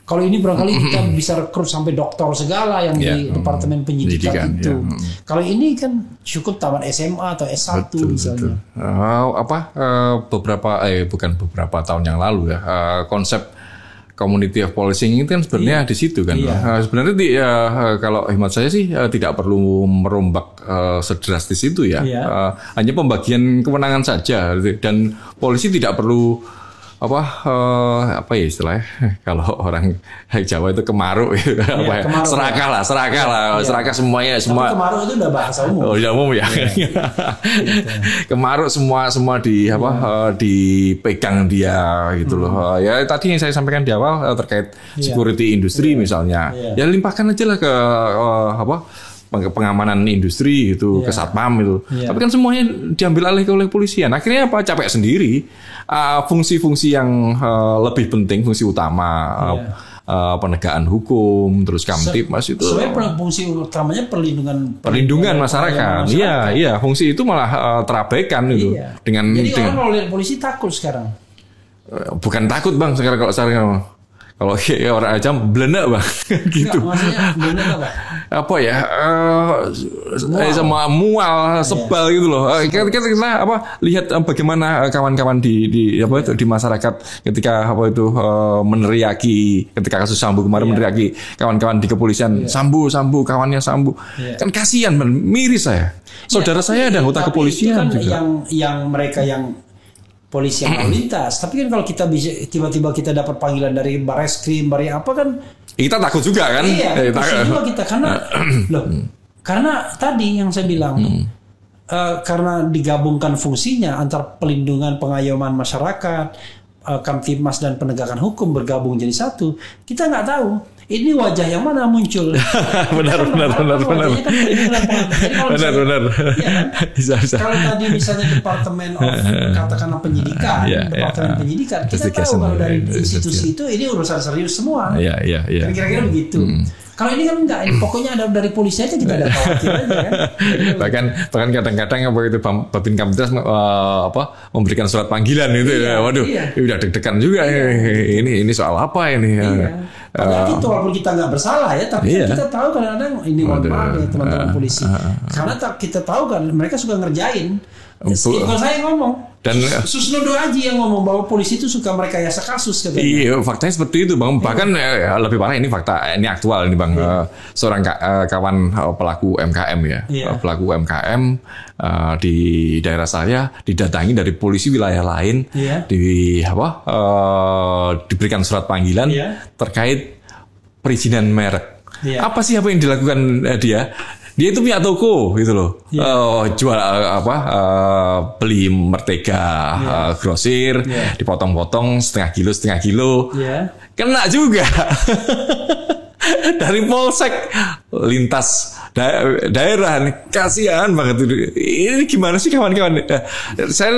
Kalau ini barangkali kita bisa rekrut sampai doktor segala yang di Departemen Penyidikan itu. Kalau ini kan cukup tamat SMA atau S1 misalnya. Bukan beberapa tahun yang lalu ya, konsep community of policing itu kan sebenarnya di situ kan. Sebenarnya kalau hemat saya sih tidak perlu merombak sedrastis itu ya. Hanya pembagian kewenangan saja dan polisi tidak perlu apa ya istilahnya kalau orang Jawa itu kemaruk serakah lah semuanya semua. Tapi kemaruk itu udah bahasa umum. Udah umum ya. Kemaruk semua dipegang dia gitu loh. Ya tadi yang saya sampaikan di awal terkait security industri misalnya. Ya limpahkan aja lah ke pengamanan industri itu ke Satpam itu. Tapi kan semuanya diambil alih oleh polisian. Akhirnya apa? Capek sendiri. Fungsi-fungsi yang lebih penting, fungsi utama penegakan hukum, terus Kamtibmas itu. Sebenarnya fungsi utamanya perlindungan masyarakat. Iya, fungsi itu malah terabaikan itu. Jadi orang kalau lihat polisi takut sekarang. Bukan takut Bang sekarang kalau orang aja belenak Bang gitu. Maksudnya belenak apa? Apa ya? Sama mual, sebal gitu loh. Kita lihat bagaimana kawan-kawan di masyarakat ketika meneriaki ketika kasus Sambo kemarin meneriaki kawan-kawan di kepolisian Sambo kawannya Sambo. Kan kasihan man, miris saya. Saudara saya ada anggota kepolisian itu kan juga. yang mereka yang polisi yang lalu lintas. Tapi kan kalau kita bisa tiba-tiba kita dapat panggilan dari Bareskrim, apa kan kita takut juga kan? Iya, takut juga kita karena tadi yang saya bilang karena digabungkan fungsinya antara pelindungan pengayoman masyarakat, Kamtibmas dan penegakan hukum bergabung jadi satu. Kita nggak tahu ini wajah yang mana muncul. benar. Kalau tadi misalnya Departemen katakanlah penyidikan, Departemen penyidikan, kita tahu kalau dari institusi itu ini urusan serius semua. Kira-kira begitu. Kalau ini kan enggak, pokoknya ada dari polisi aja kita ada khawatir aja kan. Bahkan kadang-kadang Babin Kamtibmas memberikan surat panggilan itu udah deg-degan juga. Ini soal apa ini? Padahal itu walaupun kita nggak bersalah ya, tapi kita tahu kadang-kadang ini mohon maaf ya teman-teman polisi. Karena kita tahu kan mereka suka ngerjain. Kalau saya ngomong, dan Susnodo Aji yang ngomong bahwa polisi itu suka merekayasa kasus katanya. Iya, faktanya seperti itu Bang. Bahkan lebih parah ini fakta, ini aktual ini Bang. Seorang kawan pelaku UMKM pelaku UMKM di daerah saya didatangi dari polisi wilayah lain, diberikan surat panggilan terkait perizinan merek. Apa sih yang dilakukan dia? Dia itu punya toko gitu loh, jual beli Mertega grosir, dipotong-potong setengah kilo, kena juga dari polsek lintas daerah nih, kasihan banget itu. Ini gimana sih kawan-kawan? Saya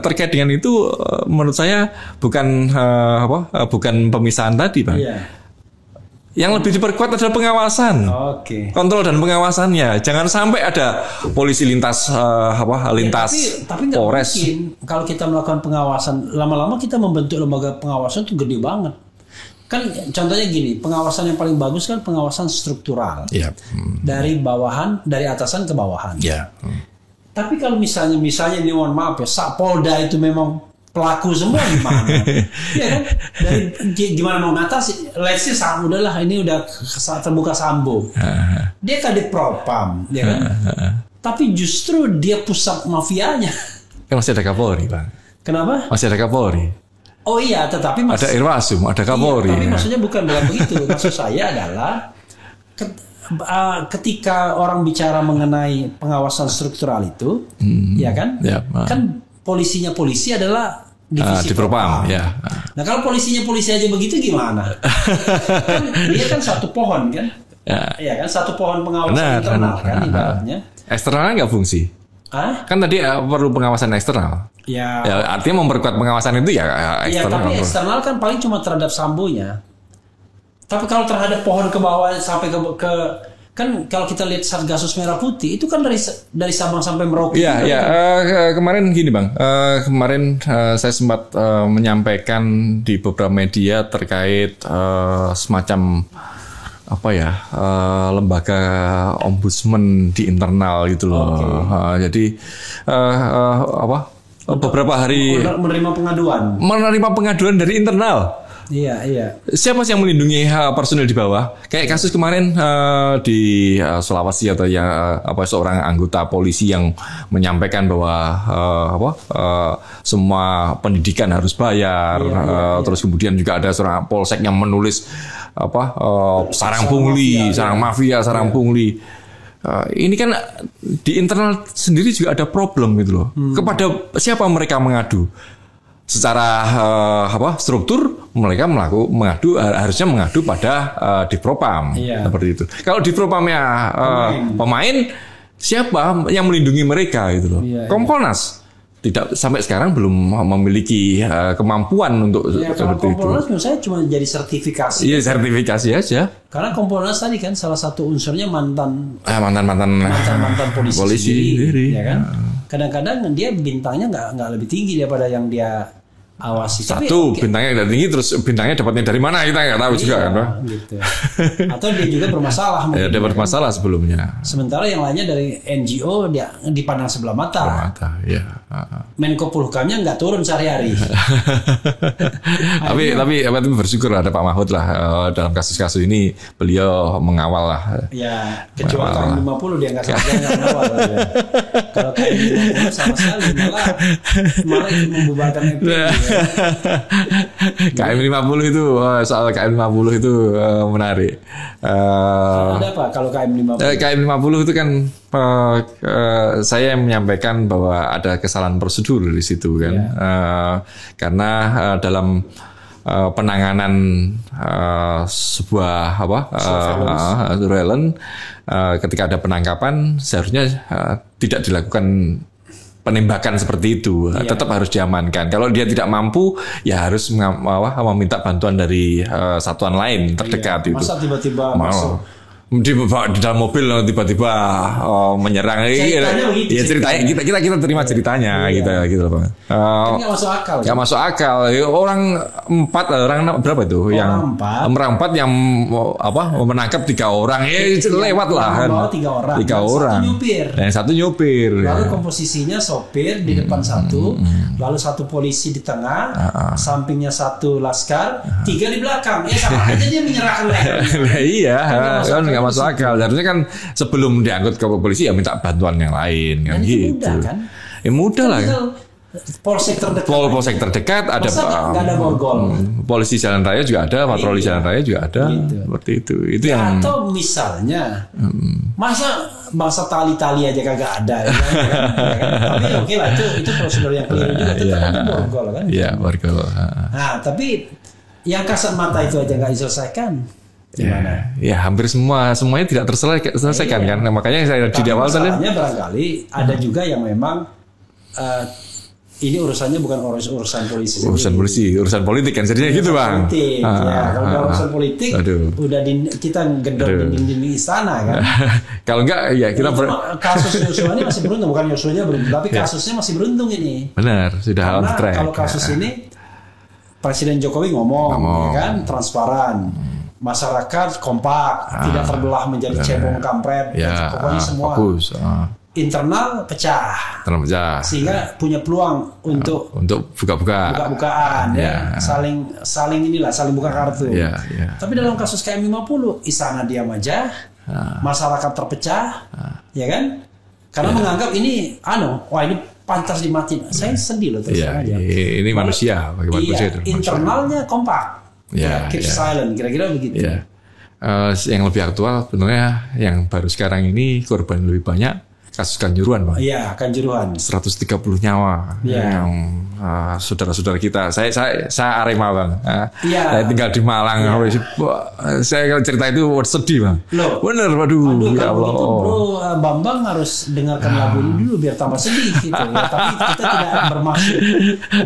terkait dengan itu, menurut saya bukan pemisahan tadi Bang. Yang lebih diperkuat adalah pengawasan, kontrol dan pengawasannya. Jangan sampai ada polisi lintas tapi Polres. Mungkin kalau kita melakukan pengawasan, lama-lama kita membentuk lembaga pengawasan itu gede banget. Kan contohnya gini, pengawasan yang paling bagus kan pengawasan struktural, dari bawahan, dari atasan ke bawahan. Tapi kalau misalnya ini mohon maaf ya, Sapolda itu memang pelaku semua gimana? Ya kan? Dari gimana mau ngatasi? Let's say udahlah ini udah terbuka Sambo. Dia Kadipropam, ya kan? Tapi justru dia pusat mafianya. Kan masih ada Kapolri, Bang. Kenapa? Masih ada Kapolri. Oh iya, tetapi ada Irwasum, ada Kapolri. Iya, tapi maksudnya bukan begitu. Maksud saya adalah ketika orang bicara mengenai pengawasan struktural itu, ya kan? Kan polisi adalah divisi Propam, ya. Nah kalau polisi aja begitu gimana? Kan dia kan satu pohon kan? Ya kan satu pohon pengawasan internal kan ibaratnya. Eksternalnya nggak fungsi. Kan tadi perlu pengawasan eksternal. Ya artinya memperkuat pengawasan itu ya eksternal. Tapi eksternal kan paling cuma terhadap Sambonya. Tapi kalau terhadap pohon ke bawah sampai ke kan kalau kita lihat Satgasus Merah Putih itu kan dari Sabang sampai Merauke. Iya, kemarin gini Bang, kemarin saya sempat menyampaikan di beberapa media terkait semacam lembaga ombudsman di internal gitu loh. Jadi beberapa hari menerima pengaduan dari internal. Iya. Siapa sih yang melindungi personil di bawah? Kayak kasus kemarin di Sulawesi atau seorang anggota polisi yang menyampaikan bahwa semua pendidikan harus bayar. Terus kemudian juga ada seorang polsek yang menulis sarang pungli, sarang mafia, sarang pungli. Ini kan di internal sendiri juga ada problem gitu loh. Kepada siapa mereka mengadu? Secara struktur mereka harusnya mengadu pada Dipropam seperti itu. Kalau Dipropamnya pemain, siapa yang melindungi mereka gitu loh? Kompolnas tidak sampai sekarang belum memiliki kemampuan untuk seperti itu. Kompolnas menurut saya cuma jadi sertifikasi. Iya, sertifikasi aja. Karena Kompolnas tadi kan salah satu unsurnya mantan polisi sendiri, ya kan? Kadang-kadang dia bintangnya nggak lebih tinggi daripada yang dia awasi. Bintangnya tidak tinggi, terus bintangnya dapatnya dari mana kita nggak tahu juga kan, Pak? Gitu. Atau dia juga bermasalah. Dia bermasalah sebelumnya. Sementara yang lainnya dari NGO dia dipandang sebelah mata. Menko Polhukamnya nggak turun sehari-hari. tapi bersyukur ada Pak Mahfud lah dalam kasus-kasus ini beliau mengawal lah. Ya, kecuali KM 50 dia nggak mengawal. Kalau KM 50 sama sekali malah itu membubarkan FPI. KM 50 itu soal KM 50 itu menarik. Ada apa kalau KM 50? KM 50 itu kan saya menyampaikan bahwa ada kesalahan prosedur di situ kan. Karena dalam penanganan sebuah surveillance ketika ada penangkapan seharusnya tidak dilakukan penembakan seperti itu. Tetap harus diamankan. Kalau dia tidak mampu, ya harus meminta bantuan dari satuan lain terdekat itu. Masa tiba-tiba masuk di dalam mobil tiba-tiba menyerang. Ceritanya kita terima ceritanya gitu Bang. Nggak masuk akal. Nggak masuk akal. Orang berapa itu? Orang 4 yang menangkap 3 orang. Lewat lah kan. 3 orang. Yang satu nyupir. Lalu komposisinya sopir di depan satu, lalu satu polisi di tengah, sampingnya satu laskar, 3 di belakang. Ya sama aja dia menyerahkan mereka. Iya, kan nggak masuk akal. Harusnya kan sebelum diangkut ke polisi ya minta bantuan yang lain kan gitu. Mudah kan? Ya mudah lah. Polsek terdekat ada nggak ada borgol. Polisi jalan raya juga ada, patroli jalan raya juga ada. Gitu. Seperti itu. Itu yang atau misalnya masa bangsa tali-tali aja kagak ada ya kan? Tapi oke lah itu prosedur yang keliru juga, tetap ada borgol kan. Iya, borgol. Nah, tapi yang kasat mata itu aja nggak diselesaikan. Gimana? Ya hampir semuanya tidak terselesaikan kan. Nah, makanya saya di awal tadi barangkali ada juga yang memang ini urusannya bukan urusan polisi. Urusan politik kan jadinya gitu Bang. Kalau urusan politik udah kita gedor dinding istana kan. Kalau enggak ya kita kasus Yosua ini masih beruntung, bukan Yosuanya beruntung, tapi kasusnya masih beruntung ini. Benar, sudah on track. Kalau kasus ini Presiden Jokowi ngomong ya kan, transparan. Masyarakat kompak, tidak terbelah menjadi cebong kampret, pokoknya semua. Fokus. internal pecah. Sehingga punya peluang untuk buka-bukaan ya. Saling buka kartu. Tapi dalam kasus KM50 istana diam aja, masyarakat terpecah, ya kan? Karena menganggap ini ini pantas dimatiin. Saya sedih loh terus aja. Ini manusia, bagaimana manusia itu. Internalnya kompak. Keep silent, kira-kira begitu. Yang lebih aktual sebenarnya yang baru sekarang ini korban lebih banyak kasus Kanjuruhan, Bang. Iya, Kanjuruhan. 130 nyawa yang saudara-saudara kita. Saya Arema, Bang. Saya tinggal di Malang. Saya cerita itu sedih, Bang. Loh. Bener, waduh. Ya Allah. Itu, Bro, Bambang harus dengarkan lagu ini dulu biar tambah sedih gitu. Tapi kita tidak bermaksud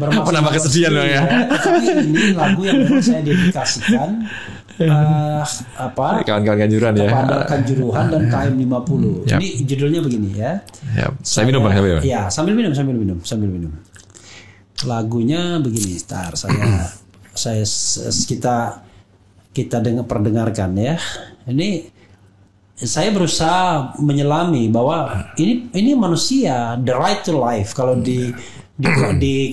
menambah kesedihan, Bang, ya. Tapi ini lagu yang memang saya dedikasikan kawan-kawan Kanjuruhan ya. Kepada Kanjuruhan dan KM50. Ini judulnya begini ya. Saya minum, Bang. Ya, sambil minum. Lagunya begini, kita perdengarkan ya. Ini saya berusaha menyelami bahwa ini manusia, the right to life. Kalau di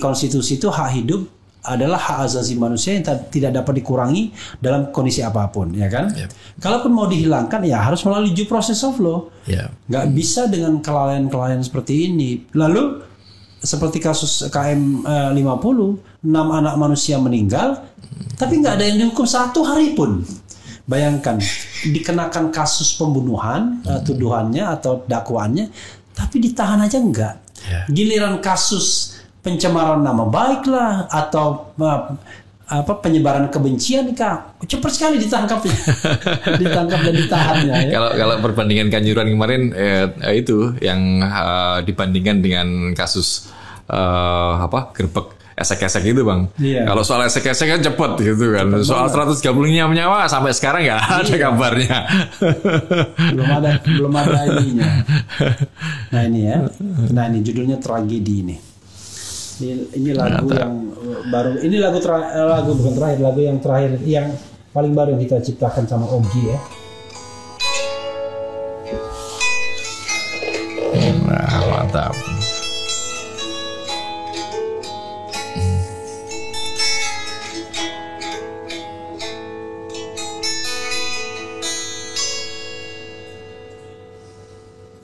konstitusi itu hak hidup adalah hak asasi manusia yang tidak dapat dikurangi dalam kondisi apapun, ya kan? Kalaupun mau dihilangkan, ya harus melalui due process of law. Nggak bisa dengan kelalaian-kelalaian seperti ini. Lalu seperti kasus KM50, 6 anak manusia meninggal, tapi nggak ada yang dihukum 1 hari pun. Bayangkan, dikenakan kasus pembunuhan, tuduhannya atau dakwaannya, tapi ditahan aja enggak. Giliran kasus pencemaran nama baik lah atau penyebaran kebencian cepat sekali ditangkapnya. Ditangkap dan ditahannya ya. Kalau perbandingan Kanjuruhan kemarin itu yang dibandingkan dengan kasus gerbek esek-esek itu, Bang. Kalau soal esek-esek kan cepet gitu kan. Soal 130 nyawa sampai sekarang nggak ada kabarnya. belum ada ininya. Nah ini ya. Nah ini judulnya Tragedi ini. Ini lagu yang baru. Ini lagu bukan terakhir, lagu yang terakhir, yang paling baru yang kita ciptakan sama Ogi ya. Nah, mantap.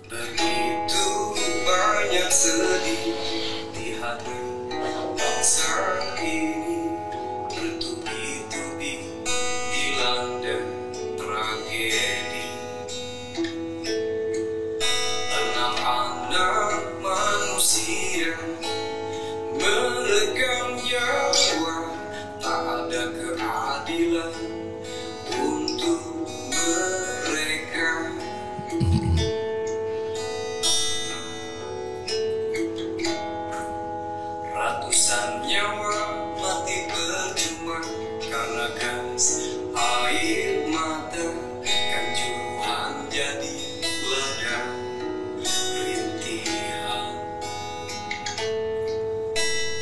Begitu banyak sedih di hati bangsa ini, bertubi-tubi dilanda tragedi. Anak-anak manusia meregang nyawa, tak ada keadilan untuk mereka. Ratusan nyawa mati percuma karena gas air mata. Kanjuruhan jadi ladang rintihan.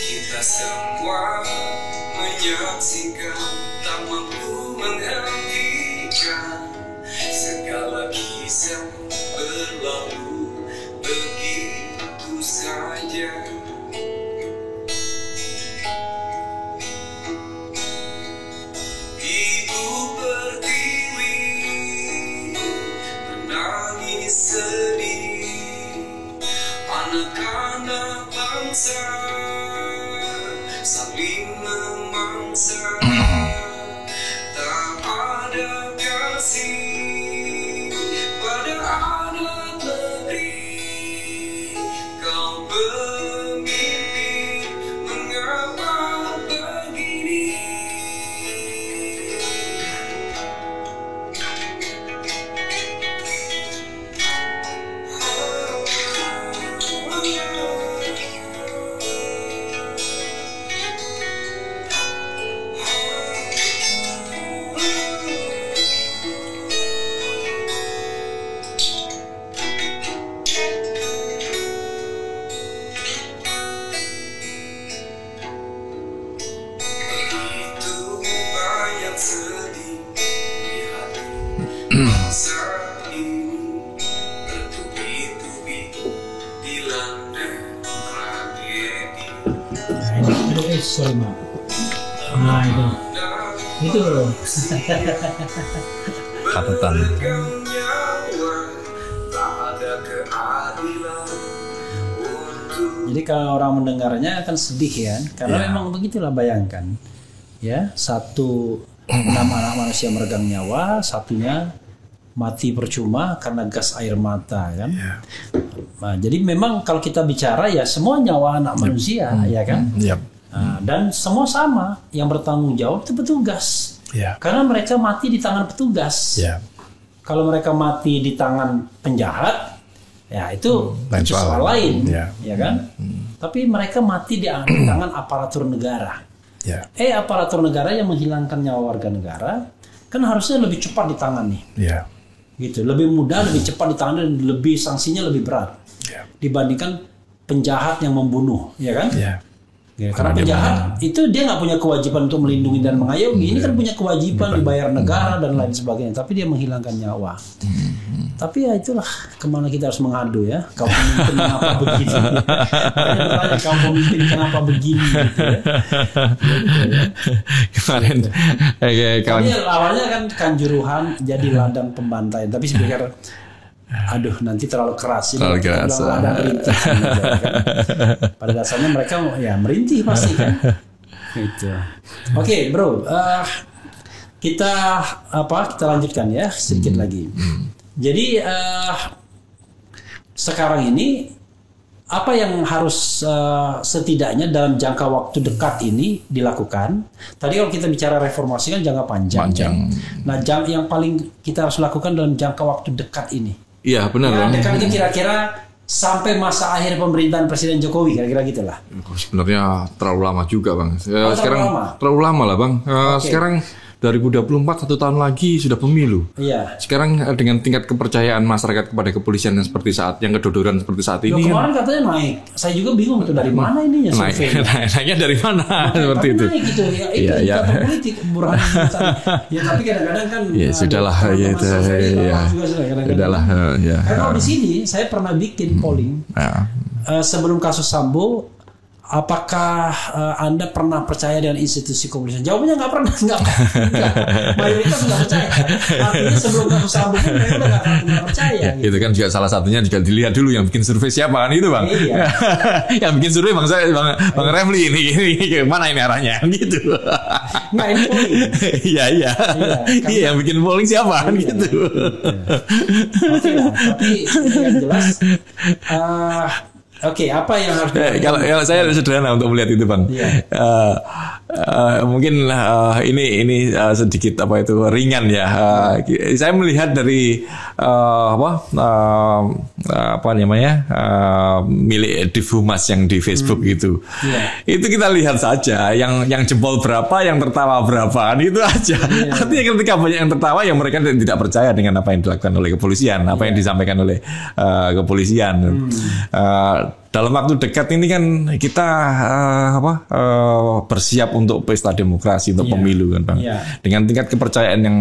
Kita semua menyaksikan, tak mampu menghentikan. Segala kisah berlalu begitu saja. Ibu Pertiwi menangis sedih, anak-anak bangsa saling memangsa. Tak ada kasih pada anak negeri. Kau pemimpin, mengapa begini? sorry maaf. Nah itu bro. Catatan. Jadi kalau orang mendengarnya akan sedih ya, karena memang begitulah, bayangkan ya, satu 6 anak manusia meregang nyawa, satunya mati percuma karena gas air mata kan. Nah, jadi memang kalau kita bicara ya semua nyawa anak manusia ya kan. Nah, dan semua sama, yang bertanggung jawab itu petugas. Karena mereka mati di tangan petugas. Kalau mereka mati di tangan penjahat, ya itu soal lain, ya kan? Tapi mereka mati di tangan aparatur negara. Aparatur negara yang menghilangkan nyawa warga negara kan harusnya lebih cepat ditangani. Gitu, lebih mudah, lebih cepat ditangani, dan lebih sanksinya lebih berat dibandingkan penjahat yang membunuh, ya kan? Karena penjahat itu dia nggak punya kewajiban untuk melindungi dan mengayomi. Ini kan punya kewajiban dibayar negara dan lain sebagainya. Tapi dia menghilangkan nyawa. Tapi ya itulah kemana kita harus mengadu ya. Kau pemimpin kenapa begini? Bertanya, kau pemimpin kenapa begini? Gitu ya. Kemarin Tapi awalnya kan Kanjuruhan jadi ladang pembantaian. Tapi saya pikir aduh nanti terlalu keras. Terlalu keras. Ada merintih kan. Pada dasarnya mereka ya merintih pasti kan. Gitu. Oke, bro. Kita lanjutkan ya sedikit lagi. Jadi sekarang ini apa yang harus setidaknya dalam jangka waktu dekat ini dilakukan? Tadi kalau kita bicara reformasi kan jangka panjang. Nah, yang paling kita harus lakukan dalam jangka waktu dekat ini. Iya benar Bang. Dekat ini kira-kira sampai masa akhir pemerintahan Presiden Jokowi, kira-kira gitulah. Sebenarnya terlalu lama juga Bang. Sekarang terlalu lama lah Bang. Sekarang 2024 1 tahun lagi sudah pemilu. Sekarang dengan tingkat kepercayaan masyarakat kepada kepolisian yang seperti yang kedodoran seperti saat ini. Kemarin katanya naik. Saya juga bingung itu dari mana ininya survei. Naiknya dari mana seperti itu. Naik gitu ya. Itu politik Burhan. Ya tapi kadang-kadang kan. Ya sudahlah ya itu. Sudahlah ya. Karena di sini saya pernah bikin polling. Sebelum kasus Sambo, apakah Anda pernah percaya dengan institusi kepolisian? Jawabannya nggak pernah. Mayoritas nggak percaya. Artinya sebelum kasus Sambo pun mereka nggak percaya. Gitu. Itu kan juga salah satunya juga dilihat dulu yang bikin survei siapa kan itu Bang. Yang bikin survei Bang Remli ini mana ini arahnya gitu. Nggak, ini polling. Iya, yang bikin polling siapa kan gitu. Oke lah, tapi yang jelas. Oke, apa yang harus kalau saya sederhana untuk melihat itu Bang. Mungkin ini sedikit ringan ya. Saya melihat dari milik Divhumas yang di Facebook itu. Itu kita lihat saja yang jempol berapa, yang tertawa berapa, kan itu aja. Artinya ketika banyak yang tertawa, yang mereka tidak percaya dengan apa yang dilakukan oleh kepolisian, apa yang disampaikan oleh kepolisian. Dalam waktu dekat ini kan kita bersiap untuk pesta demokrasi, untuk pemilu kan Bang. Dengan tingkat kepercayaan yang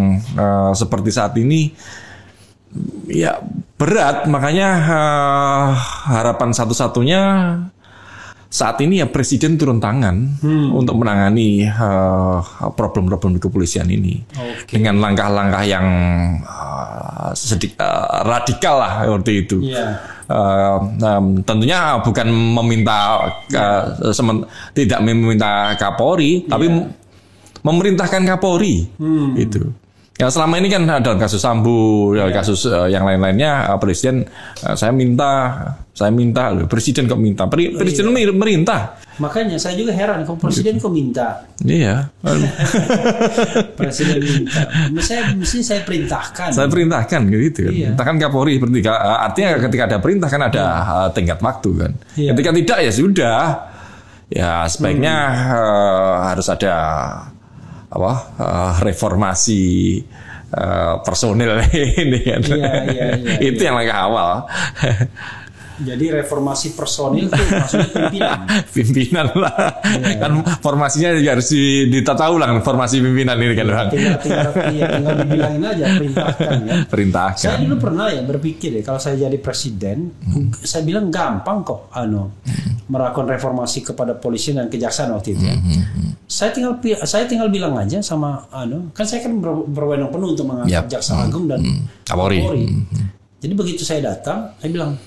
seperti saat ini, ya berat. Makanya harapan satu-satunya saat ini ya Presiden turun tangan untuk menangani problem-problem di kepolisian ini dengan langkah-langkah yang sedikit radikal lah seperti itu. Tentunya bukan meminta tidak meminta Kapolri, tapi memerintahkan Kapolri itu. Ya selama ini kan dalam kasus Sambo, kasus yang lain-lainnya Presiden saya minta, Presiden kok minta, Presiden merintah. Makanya saya juga heran, kok Presiden kok minta? Iya. Presiden minta. Mesti saya perintahkan. Saya perintahkan gitu kan. Perintahkan Kapolri seperti artinya ketika ada perintah kan ada tenggat waktu kan. Ketika tidak ya sudah. Ya sebaiknya harus ada reformasi personil ini kan. Itu yang langkah awal. Jadi reformasi personil itu maksudnya pimpinan lah. Kan formasinya juga harus ditata ulang formasi pimpinan ini kan Bang. Tinggal dibilangin aja, perintahkan ya. Perintahkan. Saya dulu pernah ya berpikir ya, kalau saya jadi presiden, saya bilang gampang kok melakukan reformasi kepada polisi dan kejaksaan waktu itu. Saya tinggal bilang aja sama kan saya kan berwenang penuh untuk mengangkat Jaksa Agung dan Kapolri. Jadi begitu saya datang, saya bilang,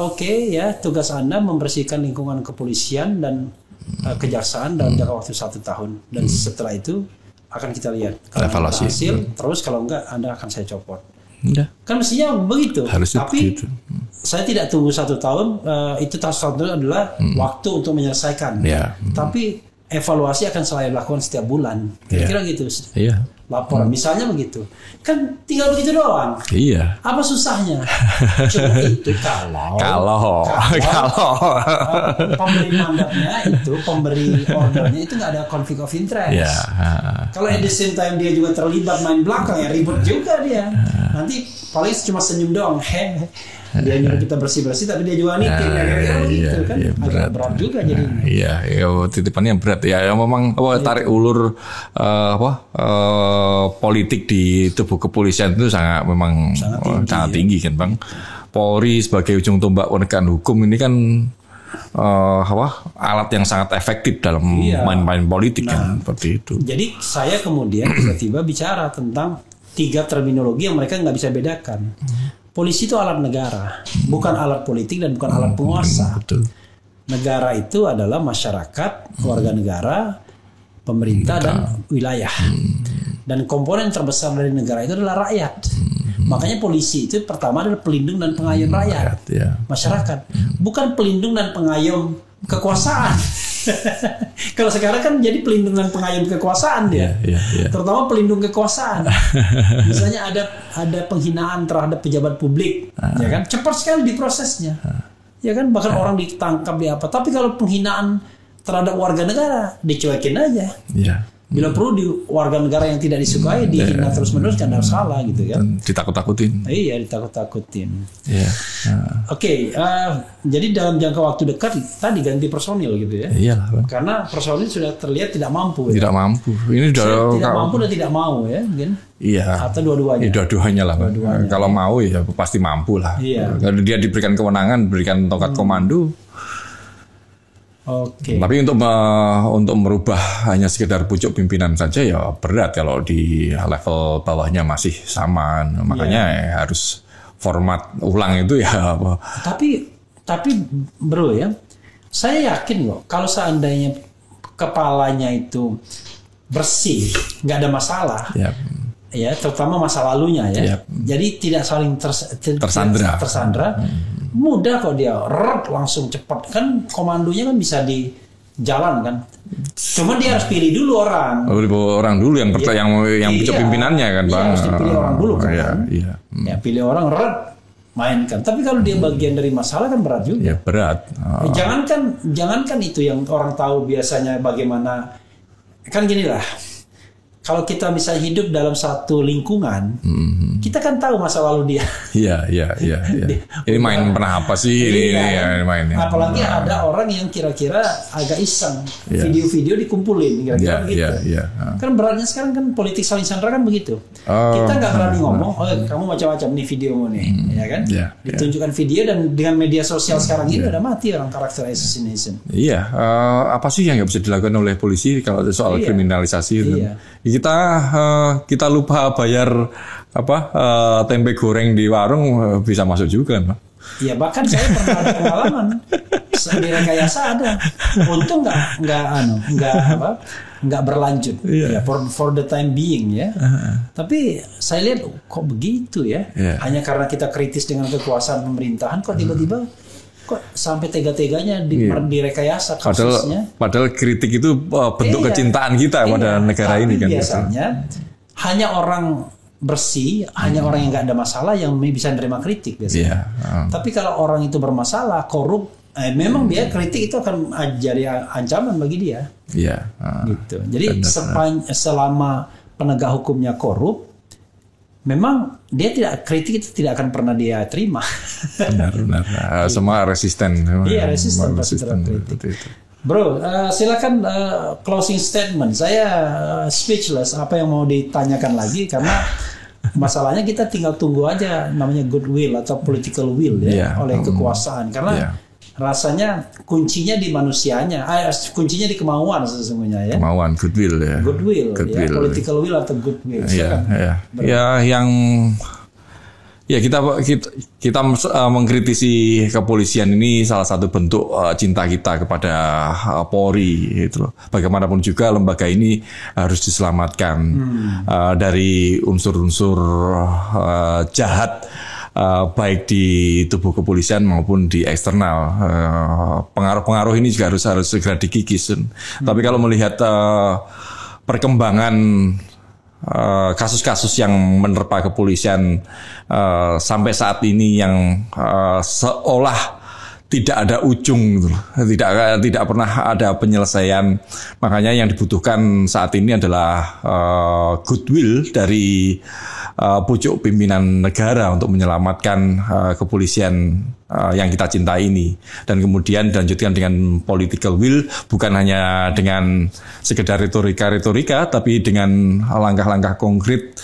oke, ya, tugas Anda membersihkan lingkungan kepolisian dan kejaksaan dalam jangka waktu 1 tahun, dan setelah itu akan kita lihat kalau berhasil, terus kalau enggak Anda akan saya copot. Udah. Kan mestinya begitu. Tapi gitu. saya tidak tunggu 1 tahun. Itu tahun 1 tahun adalah waktu untuk menyelesaikan. Tapi evaluasi akan selalu dilakukan setiap bulan. Kira-kira gitu. Laporan misalnya begitu. Kan tinggal begitu doang. Apa susahnya? Cuma itu kalau pemberi mandatnya itu, pemberi ordernya itu nggak ada conflict of interest. Kalau at the same time dia juga terlibat main belakang, ya ribet juga dia. Nanti paling cuma senyum doang. Dia nyuruh kita bersih-bersih tapi dia juga nitip gitu kan. Agak berat juga jadinya. Titipannya berat ya. Memang tarik ulur politik di tubuh kepolisian itu sangat tinggi kan, Bang. Polri sebagai ujung tombak penegakan hukum ini kan alat yang sangat efektif dalam main-main politik kan, seperti itu. Jadi saya kemudian tiba-tiba bicara tentang 3 terminologi yang mereka nggak bisa bedakan. Polisi itu alat negara, bukan alat politik dan bukan alat penguasa. Negara itu adalah masyarakat, warga negara, pemerintah dan wilayah. Dan komponen terbesar dari negara itu adalah rakyat. Makanya polisi itu pertama adalah pelindung dan pengayom rakyat, masyarakat, bukan pelindung dan pengayom kekuasaan. Kalau sekarang kan jadi pelindung dan pengayom kekuasaan dia, terutama pelindung kekuasaan. Misalnya ada penghinaan terhadap pejabat publik, ya kan, cepat sekali diprosesnya, ya kan, bahkan orang ditangkap di apa. Tapi kalau penghinaan terhadap warga negara dicuekin aja. Bila perlu di warga negara yang tidak disukai dihina terus-menerus kan harus salah gitu kan. Dan ditakut-takutin. Iya, ditakut-takutin. Oke, jadi dalam jangka waktu dekat tadi ganti personil gitu ya. Iyalah. Karena personil sudah terlihat tidak mampu. Tidak mampu. Ini tidak mampu dan tidak mau ya, mungkin. Atau dua-duanya. Dua-duanya lah. Kalau mau ya pasti mampu lah. Kalau dia diberikan kewenangan, berikan tongkat komando. Tapi untuk merubah hanya sekedar pucuk pimpinan saja ya berat kalau di level bawahnya masih sama. Makanya harus format ulang itu ya. Tapi bro ya, saya yakin loh kalau seandainya kepalanya itu bersih, nggak ada masalah. Ya, terutama masa lalunya ya. Jadi tidak saling tersandra. Mudah kok dia langsung cepat kan, komandonya kan bisa di jalan kan. Cuma dia harus pilih dulu orang. Orang dulu yang pucuk pimpinannya kan, Bang. Harus dipilih orang dulu kan. Ya, pilih orang mainkan. Tapi kalau dia bagian dari masalah kan berat juga. Berat. Jangankan itu yang orang tahu biasanya bagaimana. Kan gini lah. Kalau kita bisa hidup dalam satu lingkungan, kita kan tahu masa lalu dia. Iya. Ini main pernah apa sih? Ini main. Apalagi ada orang yang kira-kira agak iseng, video-video dikumpulin, kira-kira begitu. Kan beratnya sekarang kan politik saling sandra kan begitu. Kita nggak berani ngomong, kamu macam-macam nih videomu nih, ya kan? Ditunjukkan video dan dengan media sosial sekarang ini udah mati orang karakter assassination. Apa sih yang nggak bisa dilakukan oleh polisi kalau soal kriminalisasi itu? Kita lupa bayar tempe goreng di warung bisa masuk juga, Pak. Iya, bahkan saya pernah ada pengalaman di rekayasa ada. Untung nggak berlanjut. Ya, for the time being ya. Tapi saya lihat kok begitu ya. Hanya karena kita kritis dengan kekuasaan pemerintahan kok tiba-tiba kok sampai tega-teganya direkayasa kasusnya. Padahal kritik itu bentuk kecintaan kita pada negara ini kan. Biasanya hanya orang bersih, hanya orang yang nggak ada masalah yang bisa menerima kritik biasanya. Tapi kalau orang itu bermasalah, korup, memang dia kritik itu akan jadi ancaman bagi dia. Gitu. Jadi selama penegak hukumnya korup, memang dia kritik itu tidak akan pernah dia terima. Benar. Semua resisten. Resisten terhadap kritik. Bro, silakan closing statement. Saya speechless. Apa yang mau ditanyakan lagi? Karena masalahnya kita tinggal tunggu aja namanya goodwill atau political will oleh kekuasaan. Karena rasanya kuncinya di manusianya, kuncinya di kemauan sesungguhnya ya. Kemauan, goodwill ya. Goodwill. Ya, political will atau goodwill. Ya, kita mengkritisi kepolisian ini salah satu bentuk cinta kita kepada Polri gitu loh. Bagaimanapun juga lembaga ini harus diselamatkan dari unsur-unsur jahat, baik di tubuh kepolisian maupun di eksternal. Pengaruh-pengaruh ini juga harus segera dikikis. Tapi kalau melihat perkembangan kasus-kasus yang menerpa kepolisian sampai saat ini yang seolah tidak ada ujung, tidak pernah ada penyelesaian. Makanya yang dibutuhkan saat ini adalah goodwill dari pucuk pimpinan negara untuk menyelamatkan kepolisian yang kita cintai ini, dan kemudian dilanjutkan dengan political will, bukan hanya dengan sekedar retorika, tapi dengan langkah-langkah konkret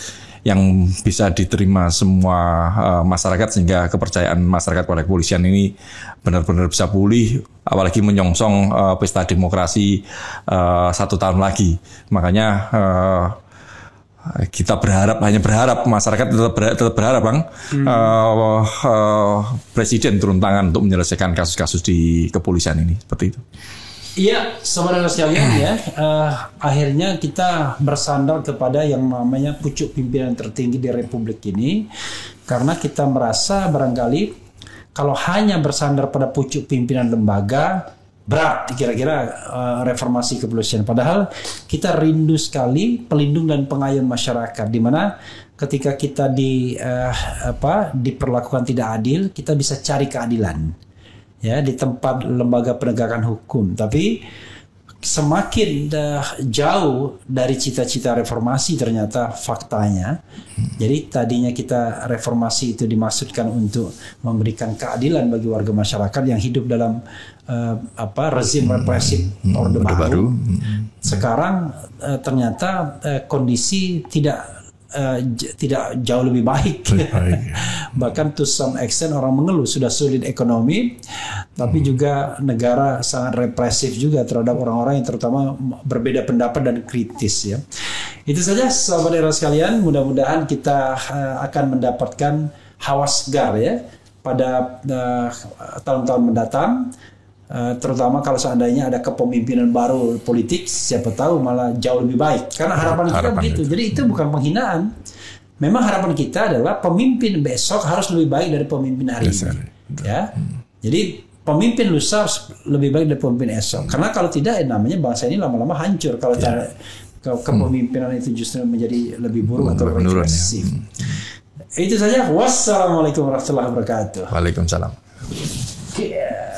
yang bisa diterima semua masyarakat, sehingga kepercayaan masyarakat pada kepolisian ini benar-benar bisa pulih, apalagi menyongsong pesta demokrasi 1 tahun lagi. Makanya kita hanya berharap masyarakat tetap berharap, Bang, Presiden turun tangan untuk menyelesaikan kasus-kasus di kepolisian ini, seperti itu. Iya, saudara sekalian ya, akhirnya kita bersandar kepada yang namanya pucuk pimpinan tertinggi di Republik ini, karena kita merasa barangkali kalau hanya bersandar pada pucuk pimpinan lembaga, berat kira-kira reformasi kepolisian. Padahal kita rindu sekali pelindung dan pengayom masyarakat, di mana ketika kita diperlakukan tidak adil, kita bisa cari keadilan ya di tempat lembaga penegakan hukum. Tapi semakin jauh dari cita-cita reformasi ternyata faktanya. Jadi tadinya kita reformasi itu dimaksudkan untuk memberikan keadilan bagi warga masyarakat yang hidup dalam rezim represif Orde Baru. Sekarang ternyata kondisi tidak jauh lebih baik. Bahkan to some extent orang mengeluh sudah sulit ekonomi, tapi juga negara sangat represif juga terhadap orang-orang yang terutama berbeda pendapat dan kritis ya. Itu saja sahabat era sekalian, mudah-mudahan kita akan mendapatkan hawa segar ya pada tahun-tahun mendatang. Terutama kalau seandainya ada kepemimpinan baru politik, siapa tahu malah jauh lebih baik. Karena harapan kita begitu. Jadi itu bukan penghinaan. Memang harapan kita adalah pemimpin besok harus lebih baik dari pemimpin hari ini. Ya. Jadi pemimpin lusa lebih baik dari pemimpin esok. Karena kalau tidak, namanya bangsa ini lama-lama hancur. Kalau kepemimpinan itu justru menjadi lebih buruk atau represif. Itu saja. Wassalamualaikum warahmatullahi wabarakatuh. Waalaikumsalam. Yeah.